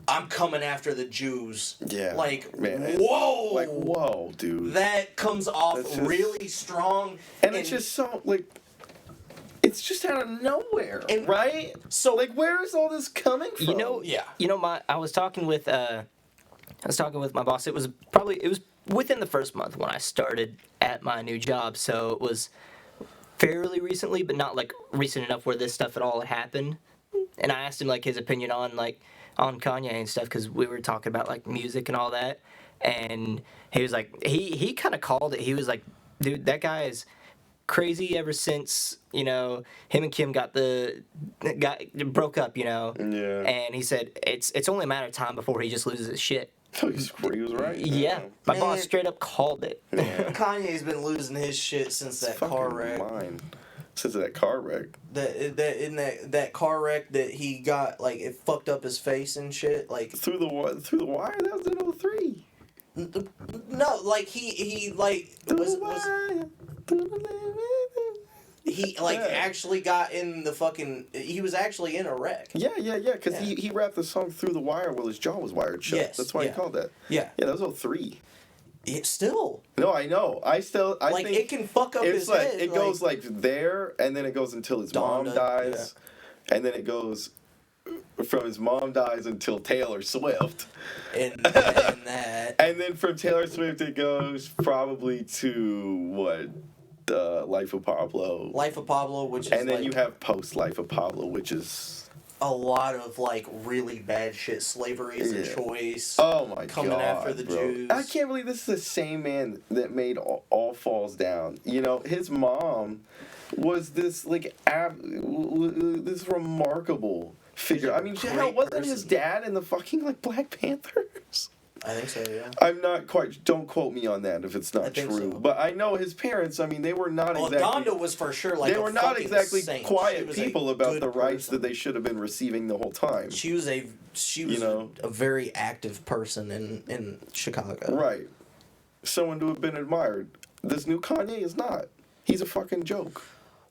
I'm coming after the Jews. Yeah. Like, man, whoa! Like, whoa, dude. That comes off That's just- really strong. And it's just so, like, it's just out of nowhere, And- right? So, Like, where is all this coming from? yeah. I was talking with my boss. It was within the first month when I started at my new job, so it was fairly recently, but not like recent enough where this stuff at all had happened. And I asked him like his opinion on Kanye and stuff because we were talking about like music and all that, and he was like he kind of called it. He was like, dude, that guy is crazy ever since him and Kim broke up, Yeah. and he said it's only a matter of time before he just loses his shit. He was right. Yeah, my boss Man. straight up called it. Kanye's been losing his shit since that car wreck. Since that car wreck. That car wreck that he got, like, it fucked up his face and shit. Like, Through the wire? That was in 03. no, like he actually got in the fucking. He was actually in a wreck. Yeah, because he rapped the song Through the Wire while his jaw was wired shut. Yes, That's why he called that. Yeah. Yeah, that was 03. It still. No, I know. I think it can fuck up it's his like, head. it goes like there, and then it goes until his mom Donda, dies, and then it goes from his mom dies until Taylor Swift. And that. And then from Taylor Swift, it goes probably to what? Life of Pablo. Life of Pablo, which is And then like you have post Life of Pablo, which is a lot of like really bad shit. Slavery is a choice. Oh my coming god, after the bro. Jews. I can't believe this is the same man that made All Falls Down. You know, his mom was this like this remarkable figure. I mean, hell, wasn't his dad in the fucking like Black Panthers? I think so, yeah. I'm not quite. Don't quote me on that if it's not think true. so. But I know his parents. I mean, they were not exactly. Donda was for sure like They were not exactly saint. quiet people about good the rights person. that they should have been receiving the whole time. She was a very active person in Chicago. Right. Someone to have been admired. This new Kanye is not. He's a fucking joke.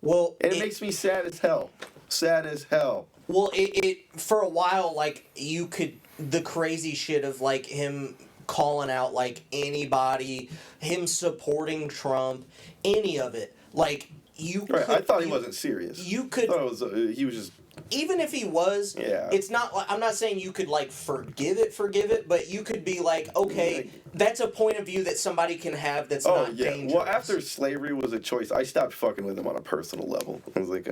Well, And it makes me sad as hell. Sad as hell. Well, it for a while, like, you could, the crazy shit of, like, him calling out, like, anybody, him supporting Trump, any of it. Like, you Right, could... I thought he wasn't serious. You could... I thought it was, he was just... Even if he was, it's not, I'm not saying you could, like, forgive it, but you could be like, okay, that's a point of view that somebody can have that's not dangerous. Well, after slavery was a choice, I stopped fucking with him on a personal level. I was like,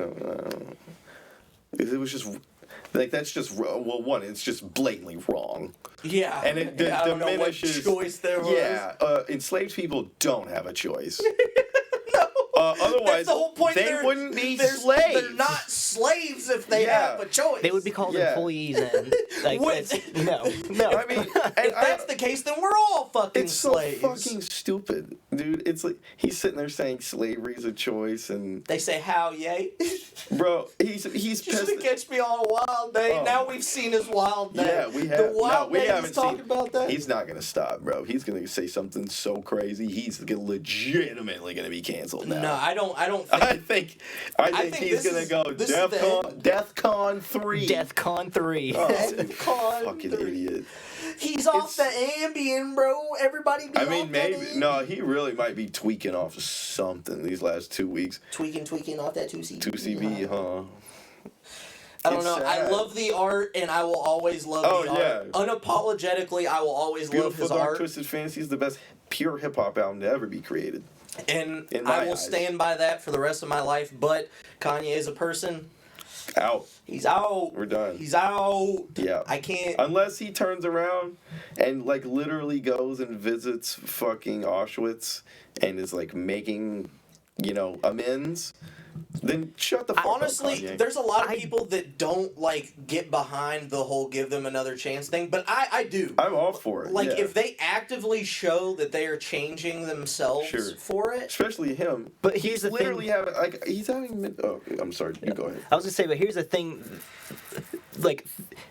it was just... Like, that's just... Well, one, it's just blatantly wrong. Yeah. And it I don't diminishes... know what choice there was. Yeah. Enslaved people don't have a choice. No. Otherwise, that's the whole point. They wouldn't be slaves. They're not slaves if they have a choice. They would be called employees and... Like, no. I mean... If that's the case, then we're all fucking slaves. So fucking stupid, dude. It's like he's sitting there saying slavery's a choice, and they say how yay, bro. He's pissed. Should catch me on a wild day. Now we've seen his wild day. Yeah, we have. The wild we day haven't he's talking about that. He's not gonna stop, bro. He's gonna say something so crazy. He's legitimately gonna be canceled now. No, I don't think. I think he's gonna go DEFCON 3. DEFCON 3. Oh, DEFCON fucking 3. idiot. He's off the Ambien, bro. Everybody be I off mean, that maybe. Ambien. No, he really might be tweaking off something these last 2 weeks. Tweaking off that 2CB. 2CB, huh? I don't know. Sad. I love the art, and I will always love the art. Unapologetically, I will always love his Dark art. Twisted Fantasy is the best pure hip hop album to ever be created. And I will stand by that for the rest of my life. But Kanye is a person. Out. He's out. We're done. He's out. Yeah. I can't. Unless he turns around and like literally goes and visits fucking Auschwitz and is like making, amends. Then shut the fuck Honestly, up, Kanye. there's a lot of people that don't like get behind the whole give them another chance thing, but I do. I'm all for it. Like, yeah. if they actively show that they are changing themselves for it. Especially him. But here's the literally thing. having like he's having. Oh, I'm sorry. You go ahead. I was gonna say, but here's the thing. Like,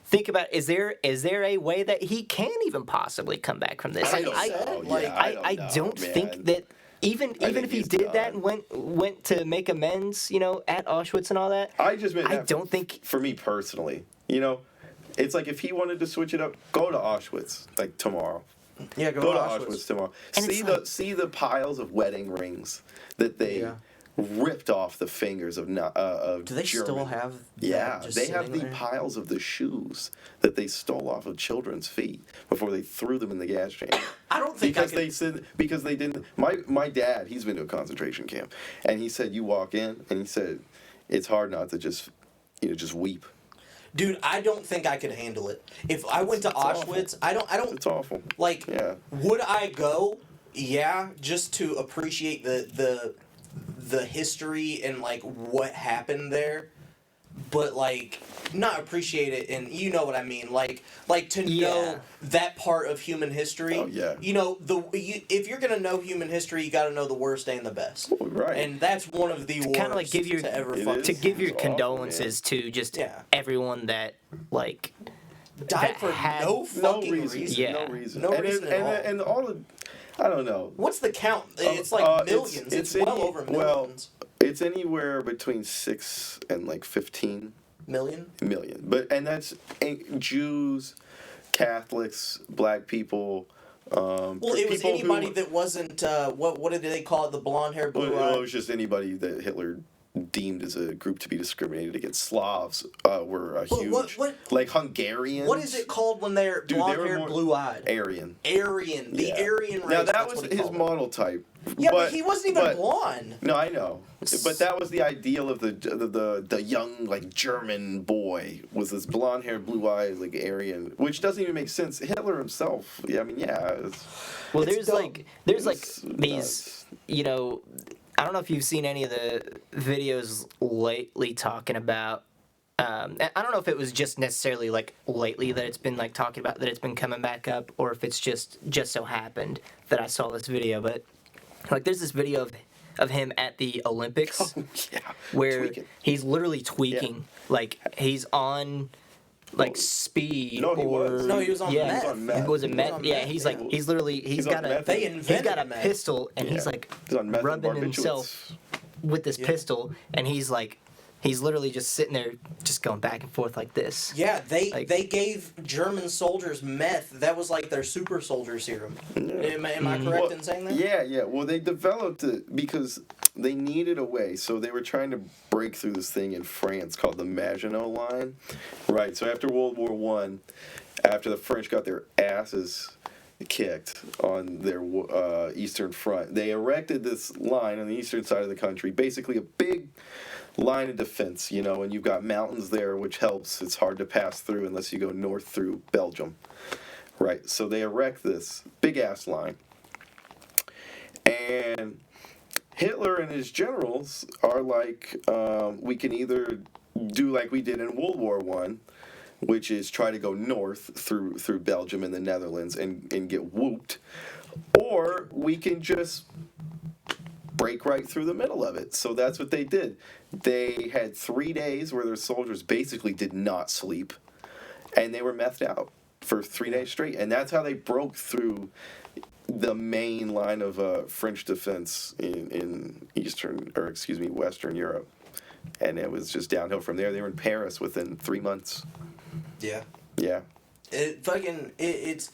think about, is there a way that he can even possibly come back from this? I don't think that. Even if he did that and went to make amends, at Auschwitz and all that. I just meant I don't think. For me personally, it's like if he wanted to switch it up, go to Auschwitz like tomorrow. Yeah, go to Auschwitz tomorrow. And See the piles of wedding rings that they ripped off the fingers of Do they German. still have? Yeah, just they have sitting the there? piles of the shoes that they stole off of children's feet before they threw them in the gas chamber. I don't think because they didn't. My dad, he's been to a concentration camp, and he said you walk in, and he said it's hard not to just weep. Dude, I don't think I could handle it. If I went to Auschwitz, awful. I don't. It's awful. Like, yeah. Would I go? Yeah, just to appreciate the history and like what happened there, but like not appreciate it, and you know what I mean, like to know that part of human history. Oh yeah. If you're gonna know human history, you got to know the worst and the best. Oh, right. And that's one of the worst. Kind of like give your to ever give your It's condolences awful, to just everyone that like died that for had no fucking reason. Yeah. No reason. No reason at all. And all the, I don't know. What's the count? It's like millions. It's well over millions. It's anywhere between 6 and like 15 million. And that's Jews, Catholics, Black people. Well, it was anybody that wasn't. What did they call it? The blonde hair, blue Well, eye. it was just anybody that Hitler deemed as a group to be discriminated against. Slavs were a But huge, like Hungarians. What is it called when they're Dude, they were blonde-haired, more blue-eyed? Aryan. Aryan. The Yeah. Aryan race. Now that that's was what he his called it. model type. Yeah, but he wasn't even blonde. No, I know. But that was the ideal of the young, like, German boy, was this blonde hair, blue eyes, like, Aryan, which doesn't even make sense. Hitler himself, yeah, I mean, yeah. Well, It's there's dumb. like It's these, nuts. you know, I don't know if you've seen any of the videos lately talking about. And I don't know if it was just necessarily like lately that it's been like talking about that it's been coming back up, or if it's just so happened that I saw this video. But like, there's this video of him at the Olympics Oh, yeah. where Tweaking. he's literally tweaking, like he's on like speed No, he or was. No, he was on yeah, meth. He was on meth. Was it He was meth? on Yeah, meth, he's yeah. like he's literally he's on got a meth. They he's invented got a meth. pistol and he's Yeah. like He's on meth and rubbing barbiturates. himself with this pistol, and he's literally just sitting there just going back and forth like this. Yeah, they Like- gave German soldiers meth. That was like their super soldier serum. Am I correct in saying that? Yeah. Well, they developed it because they needed a way. So they were trying to break through this thing in France called the Maginot Line. Right. So after World War One, after the French got their asses kicked on their Eastern Front, they erected this line on the eastern side of the country, basically a big line of defense, and you've got mountains there, which helps. It's hard to pass through unless you go north through Belgium. Right, so they erect this big-ass line. And Hitler and his generals are like, we can either do like we did in World War One, which is try to go north through Belgium and the Netherlands and get whooped, or we can just break right through the middle of it. So that's what they did. They had 3 days where their soldiers basically did not sleep, and they were methed out for 3 days straight. And that's how they broke through the main line of French defense in Western Europe. And it was just downhill from there. They were in Paris within 3 months. Yeah. Yeah. It's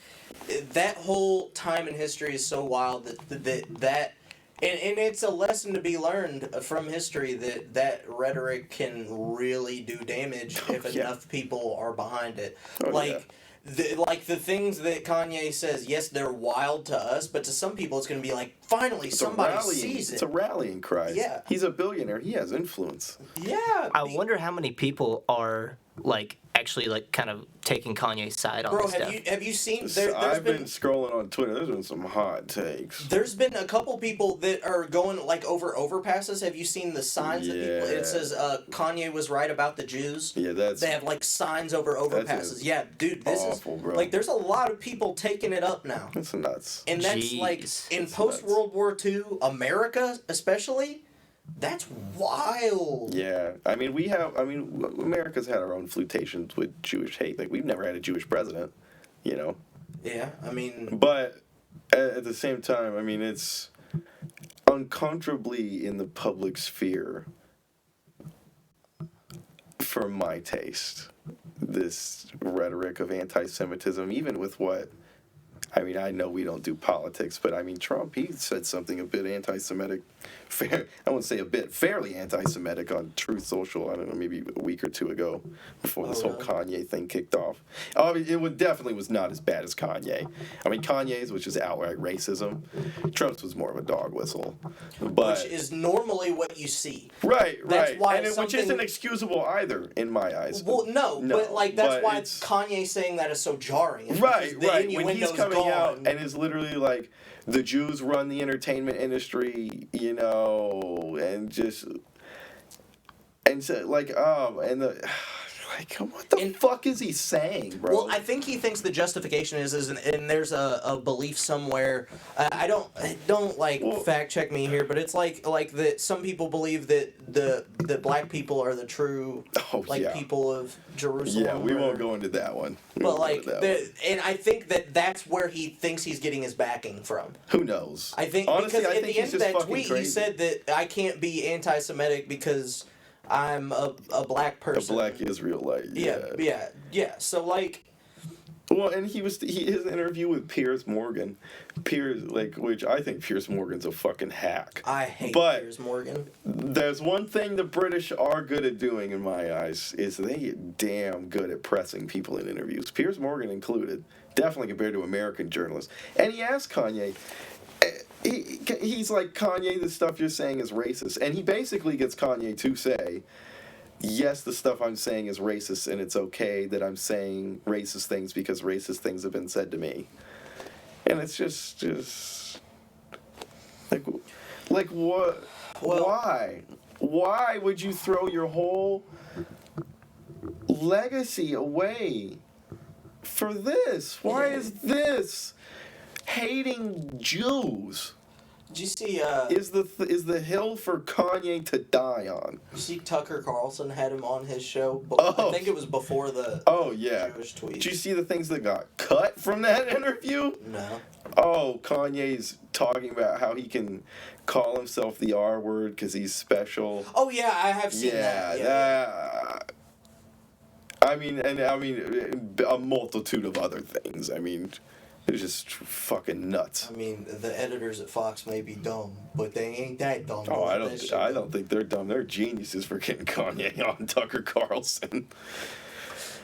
that whole time in history is so wild that and it's a lesson to be learned from history that rhetoric can really do damage if enough people are behind it. The things that Kanye says, yes, they're wild to us, but to some people it's going to be like, finally, somebody sees it. It's a rallying cry. Yeah. He's a billionaire. He has influence. Yeah. I wonder how many people are like actually like kind of taking Kanye's side on Bro, this stuff. have you seen? I've been scrolling on Twitter. There's been some hot takes. There's been a couple people that are going like over overpasses. Have you seen the signs that people? It says Kanye was right about the Jews. Yeah, They have like signs over overpasses. Yeah, dude, this awful, is bro. like there's a lot of people taking it up now. That's nuts. And that's like Jeez. in That's post nuts. World War II America, especially. That's wild. Yeah, America's had our own flirtations with Jewish hate. Like, we've never had a Jewish president, Yeah, I mean, But at the same time, it's uncomfortably in the public sphere, for my taste, this rhetoric of anti-Semitism, even with what, I know we don't do politics, but Trump, he said something a bit anti-Semitic, I wouldn't say a bit, fairly anti-Semitic on Truth Social, I don't know, maybe a week or two ago, before this whole Kanye thing kicked off. It definitely was not as bad as Kanye. Kanye's, which is outright racism, Trump's was more of a dog whistle. But, which is normally what you see. right. That's why which something- isn't excusable either, in my eyes. Well, no, but like that's why Kanye saying that is so jarring. It's Right. because the When he's innuendo's coming gone. out and is literally like, the Jews run the entertainment industry, and so what the fuck is he saying, bro? Well, I think he thinks the justification is and there's a belief somewhere. I don't fact check me here, but it's like that. Some people believe that black people are the true people of Jerusalem. Yeah, we won't go into that one. But and I think that's where he thinks he's getting his backing from. Who knows? I think honestly, because I at think the he's end of just that fucking tweet, crazy. he said that I can't be anti-Semitic because I'm a black A person. black Israelite. Yeah. So Well, and his interview with Piers Morgan, which I think Piers Morgan's a fucking hack. I hate But Piers Morgan. there's one thing the British are good at doing, in my eyes, is they get damn good at pressing people in interviews. Piers Morgan included, definitely compared to American journalists. And he asked Kanye, he's like, Kanye, the stuff you're saying is racist. And he basically gets Kanye to say, yes, the stuff I'm saying is racist, and it's okay that I'm saying racist things because racist things have been said to me. And it's just like what? Well, why? Why would you throw your whole legacy away for this? Why is this hating Jews? Did you see? Is the hill for Kanye to die on? You see, Tucker Carlson had him on his show. Oh. I think it was before the Jewish tweet. Did you see the things that got cut from that interview? No. Oh, Kanye's talking about how he can call himself the R word because he's special. Oh yeah, I have seen that. Yeah. I mean, a multitude of other things. I mean, it's just fucking nuts. I mean, the editors at Fox may be dumb, but they ain't that dumb. Oh, I don't think they're dumb. They're geniuses for getting Kanye on Tucker Carlson.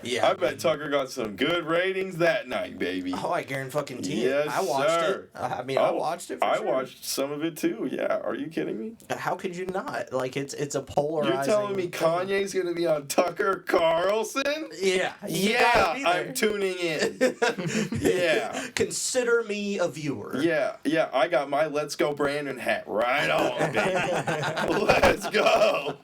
Yeah, I bet Tucker got some good ratings that night, baby. Oh, I guarantee it. Yes, I watched sir. it. I watched it. For sure. Watched some of it too. Yeah, are you kidding me? How could you not? Like, it's a polarizing. You're telling me Kanye's gonna be on Tucker Carlson? Yeah. Yeah, I'm tuning in. Yeah. Consider me a viewer. Yeah, I got my Let's Go Brandon hat right on, baby. Let's go.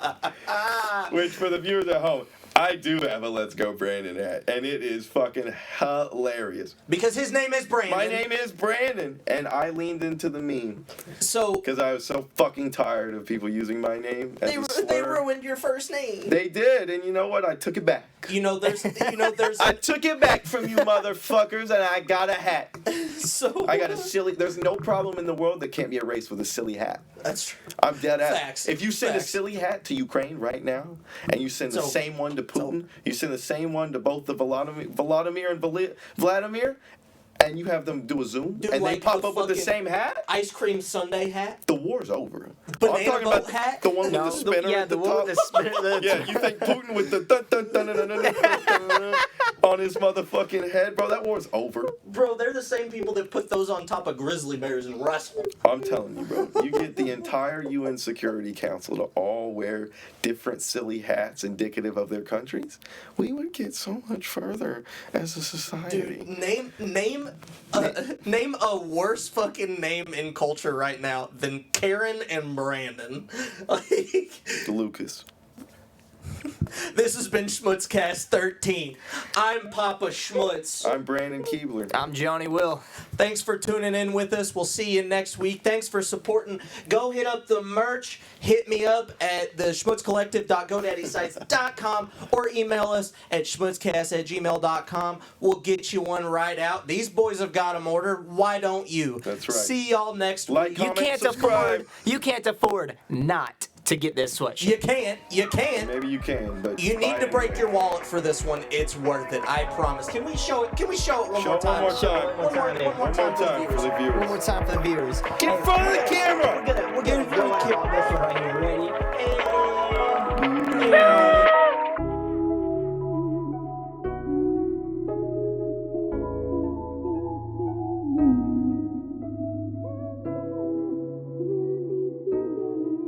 Which, for the viewers at home, I do have a Let's Go Brandon hat, and it is fucking hilarious. Because his name is Brandon. My name is Brandon, and I leaned into the meme. So. Because I was so fucking tired of people using my name as a slur. They ruined your first name. They did, and you know what? I took it back. There's. I took it back from you motherfuckers, and I got a hat. So. I got a silly. There's no problem in the world that can't be erased with a silly hat. That's true. I'm dead ass. Facts. If you send Facts. a silly hat to Ukraine right now, and you send the same one to Putin, you send the same one to both the Volodymyr and Vladimir, and you have them do a Zoom, and like they pop the up with the same hat, ice cream sundae hat. the war's over. Banana I'm talking boat about hat? the one with the spinner at the top. The spinner. Yeah, you think Putin with the dun dun dun dun dun dun dun on his motherfucking head, bro? That war's over. Bro, they're the same people that put those on top of grizzly bears and wrestle. I'm telling you, bro. You get the entire UN Security Council to all wear different silly hats indicative of their countries. We would get so much further as a society. Dude, name a worse fucking name in culture right now than Karen and Brandon. Like, Lucas. this has been SchmutzCast 13. I'm PoppaSchmutz. I'm Brandon Keebler. I'm Johnny Will. Thanks for tuning in with us. We'll see you next week. Thanks for supporting. Go hit up the merch. Hit me up at the schmutzcollective.godaddysite.com or email us at schmutzcast@gmail.com. We'll get you one right out. These boys have got them ordered. Why don't you? That's right. See y'all next week. You can't afford not to get this sweatshirt. You can't. Maybe you can, but You need to break your wallet for this one. It's worth it. I promise. Can we show it? One more time. One more time. One more time for the viewers. One more time for the viewers. Get in front of the camera. We're gonna go out on this one right here. Ready?